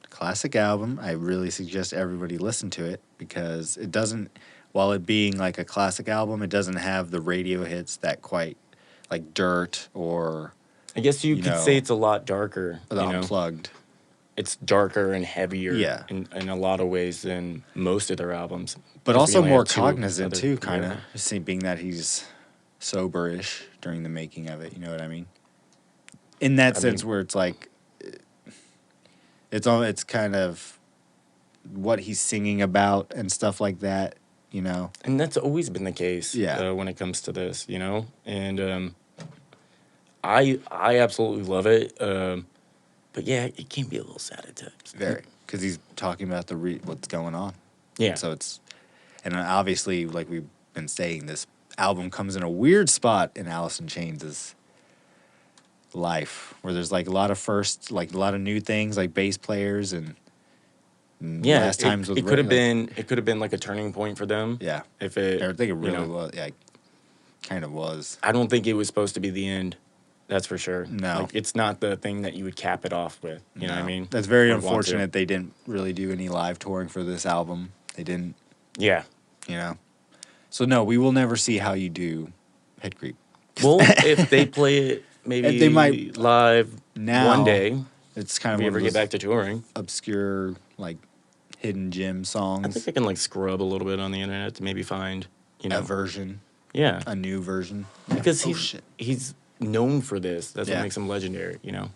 classic album. I really suggest everybody listen to it, because it doesn't, while it being like a classic album, it doesn't have the radio hits that quite like Dirt or. I guess you could say it's a lot darker. Unplugged. It's darker and heavier in a lot of ways than most of their albums. But also more cognizant too, kind of. Being that he's soberish during the making of it, you know what I mean? In that sense, where it's like, it's kind of what he's singing about and stuff like that, And that's always been the case when it comes to this, And I absolutely love it. But yeah, it can be a little sad at times. Very, because he's talking about what's going on. Yeah. So and obviously, like we've been saying, this album comes in a weird spot in Alice in Chains' life, where there's like a lot of firsts, like a lot of new things, like bass players and last times it could have been like a turning point for them. Yeah. I think it really was. Yeah, kind of was. I don't think it was supposed to be the end. That's for sure. No. Like, it's not the thing that you would cap it off with. You know what I mean? That's very unfortunate. They didn't really do any live touring for this album. They didn't. Yeah. So, no, we will never see how you do Head Creep. Well, if they play it maybe they might live now, one day. It's kind of if we ever get back to touring. Obscure, like, hidden gem I think songs. I can like scrub a little bit on the internet to maybe find, you A know, version, yeah, a new version. because Oh shit! he's known for this. That's what Yeah. makes him legendary, you know.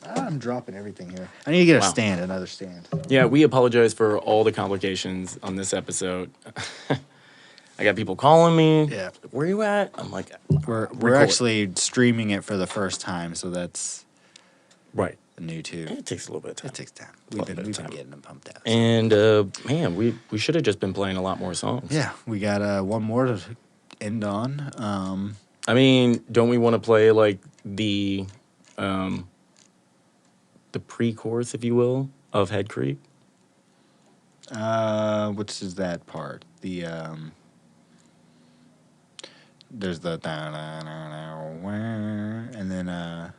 I'm dropping everything here. I need to get a Wow. stand, another stand. Yeah, we apologize for all the complications on this episode. I got people calling me. Yeah. Where you at? I'm like, We're record. actually streaming it for the first time, so that's Right. new too. It takes a little bit of time. It takes time. A We've little been bit of time. getting them pumped out. And man, we should have just been playing a lot more songs. Yeah, we got one more to end on. I mean, don't we want to play like the pre-chorus, if you will, of Head Creep? Which is that part? The there's the and then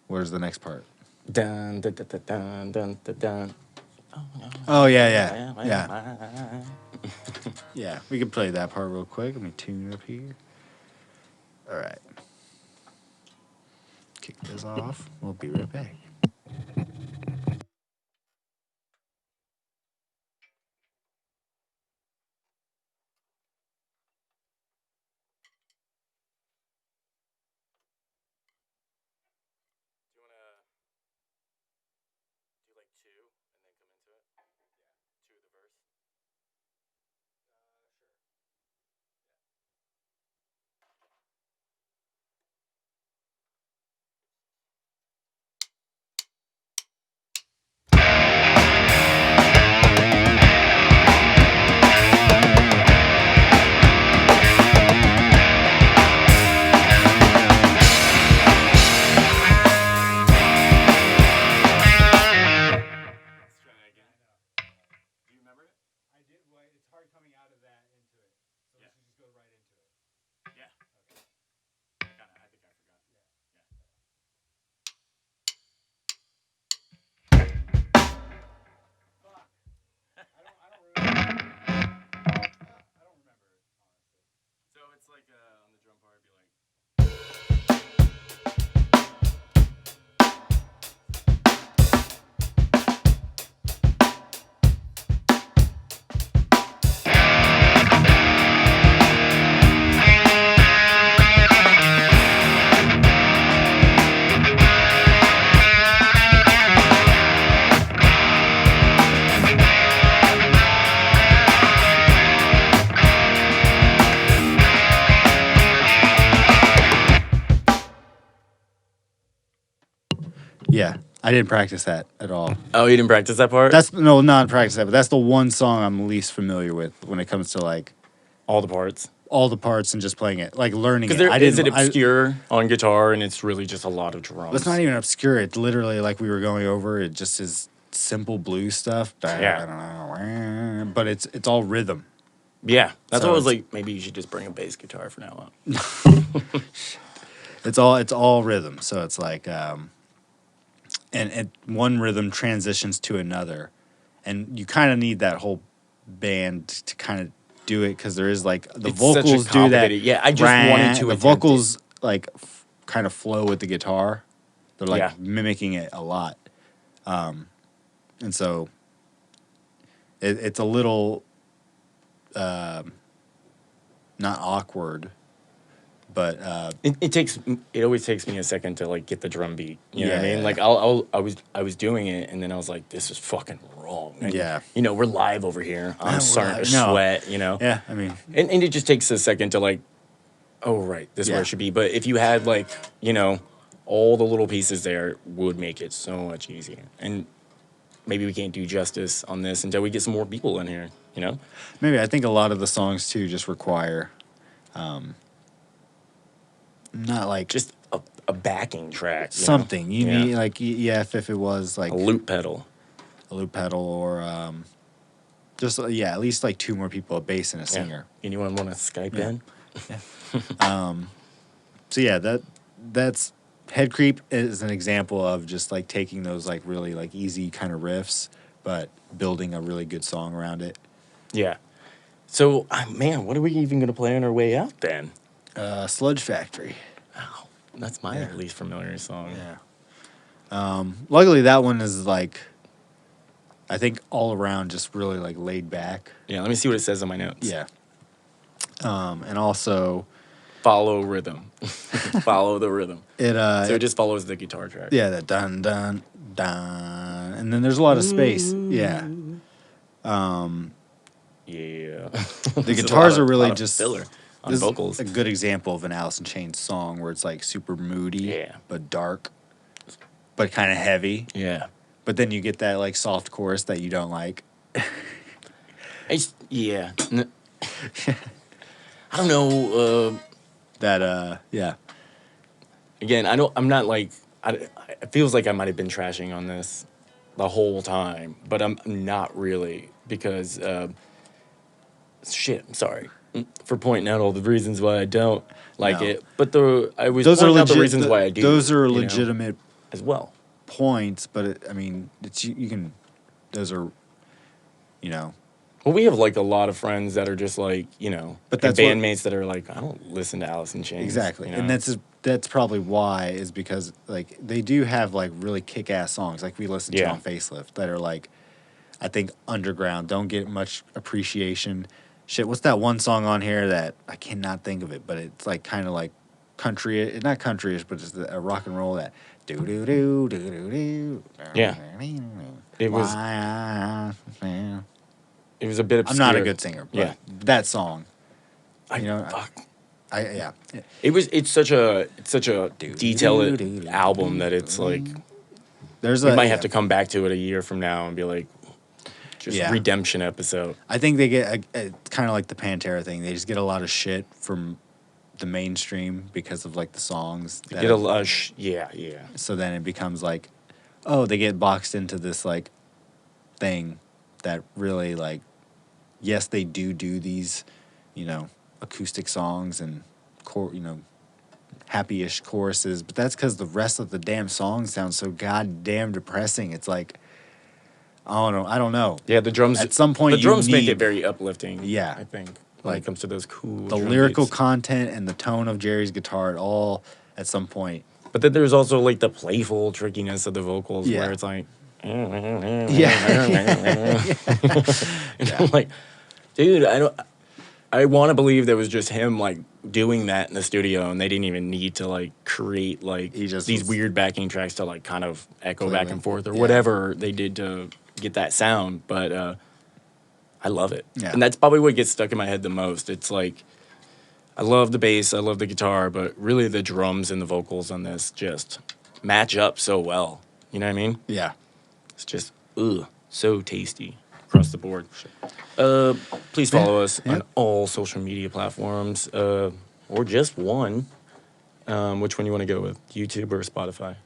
where's the next part? Dun dun dun dun dun dun dun. Oh yeah. Yeah, we can play that part real quick. Let me tune up here. All right. Kick this off. We'll be right back. Yeah, I didn't practice that at all. Oh, you didn't practice that part? That's no, not practice that, but that's the one song I'm least familiar with when it comes to like all the parts. all the parts and just playing it, like learning it. Because is it obscure on guitar and it's really just a lot of drums? It's not even obscure. It's literally like we were going over. It just is simple blues stuff. Yeah. But it's all rhythm. Yeah, that's So what I was it's- like. Maybe you should just bring a bass guitar from now on. It's all rhythm. So it's like and one rhythm transitions to another, and you kind of need that whole band to kind of do it because there is like the It's such a vocals do that. complicated- yeah, I just wanted to The attempt vocals like kind of flow with the guitar. They're like Yeah. mimicking it a lot, and so it's a little not awkward, but It always takes me a second to like get the drum beat. You know what I mean? Yeah. Like I was doing it and then I was like, this is fucking wrong. And, Yeah. You know, we're live over here. I'm we're starting live. to No. sweat. You know. yeah, I mean, And it just takes a second to like, oh right, this is where Yeah. it should be. But if you had like, you know, all the little pieces there would make it so much easier. And maybe we can't do justice on this until we get some more people in here. You know. maybe I think a lot of the songs too just require, not like Just a backing track. You know? something you Yeah. need like if it was like A loop pedal. a loop pedal or just at least like two more people, a bass and a singer. Yeah. Anyone want to Skype Yeah. in? So yeah, that's Head Creep is an example of just like taking those like really like easy kind of riffs, but building a really good song around it. Yeah. So, man, what are we even going to play on our way out then? Sludge Factory. Wow. That's my least familiar song. Yeah. Luckily, that one is like I think all around just really like laid back. Yeah, let me see what it says on my notes. Yeah. And also Follow rhythm. Follow the rhythm. So it just follows the guitar track. yeah, that dun dun dun, and then there's a lot of space. Yeah. Yeah. The guitars are really lot of just filler on this vocals. is a good example of an Alice in Chains song where it's like super moody, Yeah. but dark, but kind of heavy. Yeah. But then you get that like soft chorus that you don't like. Yeah. I don't know. Yeah. Again, I'm not like. It feels like I might have been trashing on this the whole time, but I'm not really because. Shit, I'm sorry for pointing out all the reasons why I don't like No. it. But I was Those are pointing out the legit. reasons why I do. Those are you know, legitimate as well. points, but I mean, it's you can. Those are, you know. Well, we have like a lot of friends that are just like, But and that's what- bandmates that are like, I don't listen to Alice in Chains. Exactly, you know? and that's probably why is because like they do have like really kick ass songs like we listen to Yeah. on Facelift that are like, I think underground, don't get much appreciation. Shit, what's that one song on here that I cannot think of it, but it's like kind of like country, not countryish, but it's a rock and roll that do do do do do do. Yeah. It was- It was a bit obscure. I'm not a good singer, but Yeah. that song, I, you know, fuck. yeah. It's such a Do, detailed do, do, album that it's like There's we a might have to come back to it a year from now and be like, just Yeah. redemption episode. I think they get kind of like the Pantera thing. They just get a lot of shit from the mainstream because of like the songs. Get a lush, yeah. So then it becomes like, oh, they get boxed into this like thing that really like, yes, they do these, acoustic songs and happy-ish choruses, but that's because the rest of the damn song sounds so goddamn depressing. It's like, I don't know. Yeah, the drums. At some point, the you drums make need- it very uplifting. Yeah. I think when Like, it comes to those cool. The drum lyrical beats. content and the tone of Jerry's guitar, it all at some point. But then there's also like the playful trickiness of the vocals, Yeah. where it's like, Yeah. like, dude, I want to believe there was just him like doing that in the studio, and they didn't even need to like create like He just these was- weird backing tracks to like kind of echo Play back with and forth or yeah. whatever they did to get that sound. But I love it, Yeah. and that's probably what gets stuck in my head the most. It's like I love the bass, I love the guitar, but really the drums and the vocals on this just match up so well. You know what I mean? Yeah. It's just so tasty across the board. Please follow us on all social media platforms, or just one. Which one you want to go with, YouTube or Spotify?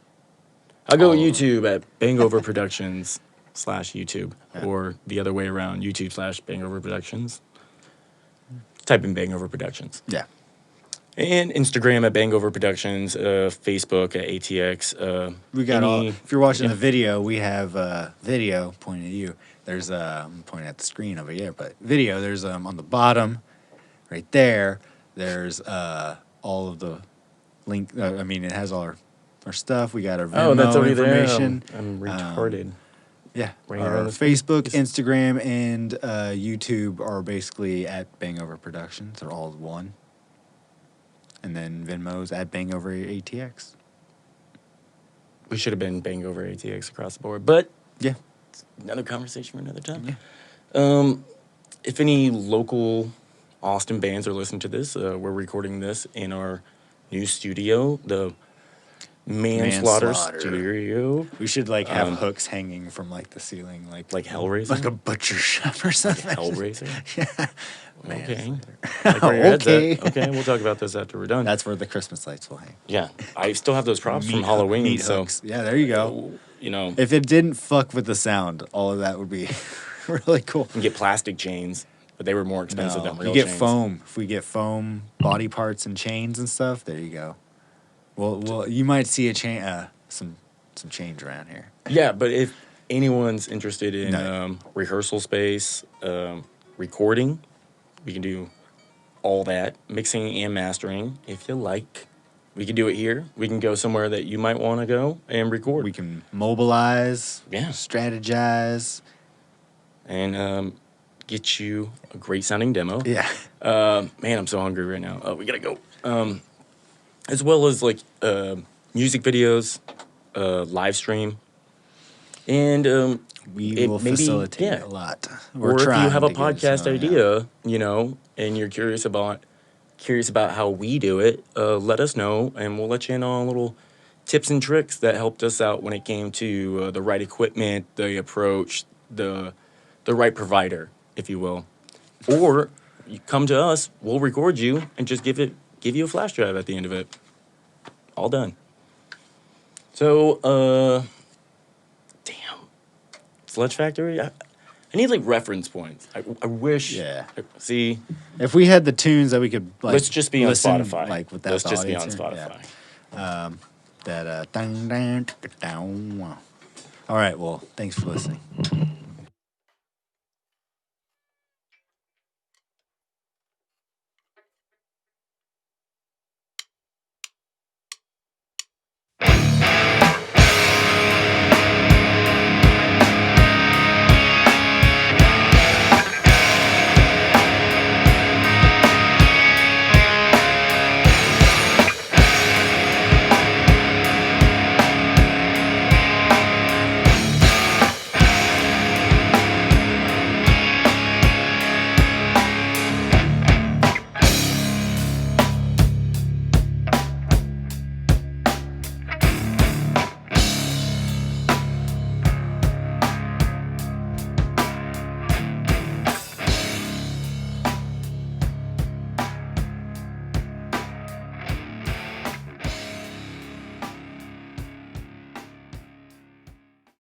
I'll go with YouTube at BANGover Productions /YouTube, or the other way around, YouTube /BANGover Productions. Type in BANGover Productions. Yeah. And Instagram at BANGover Productions, Facebook at ATX. We got all. If you're watching yeah. the video, we have video pointing at you. There's I'm pointing at the screen over here, but video. There's on the bottom, right there. There's all of the link. It has all our stuff. We got our Venmo That's already information. there. I'm retarded. Yeah, Right here our on the screen. Facebook, Instagram, and YouTube are basically at BANGover Productions. They're all one. And then Venmo's at BANGover ATX. We should have been BANGover ATX across the board, but Yeah. another conversation for another time. Yeah. If any local Austin bands are listening to this, we're recording this in our new studio, the Manslaughter Studio. We should like have hooks hanging from like the ceiling, like Hellraiser? like a butcher shop or something. Hellraiser? Yeah. Okay. Like where your head's at. Okay. Okay, we'll talk about this after we're done. That's where the Christmas lights will hang. Yeah, I still have those props from Meat- Halloween, meat so hooks. Yeah, there you go. you know, If it didn't fuck with the sound, all of that would be really cool. you can get plastic chains, but they were more expensive than real you get chains. foam. If we get foam body parts and chains and stuff, there you go. Well, you might see a chain, some change around here. Yeah, but if anyone's interested in No. rehearsal space, recording, we can do all that, mixing and mastering, if you like. We can do it here. We can go somewhere that you might want to go and record. We can mobilize, Yeah. strategize, and get you a great sounding demo. Yeah. Man, I'm so hungry right now. We gotta go. As well as like music videos, live stream, and We will facilitate a lot. We're or if you trying have a to get it, podcast so, yeah. idea, you know, and you're curious about how we do it, let us know, and we'll let you in on little tips and tricks that helped us out when it came to the right equipment, the approach, the right provider, if you will. Or you come to us, we'll record you and just give you a flash drive at the end of it. All done. So, damn, Sludge Factory. I need like reference points. I wish. Yeah. See, If we had the tunes that we could, like, let's just be on listen, Spotify. like, without Let's the just be on audience here. Spotify. Yeah. That dun, dun, dun, dun. All right. Well, thanks for listening.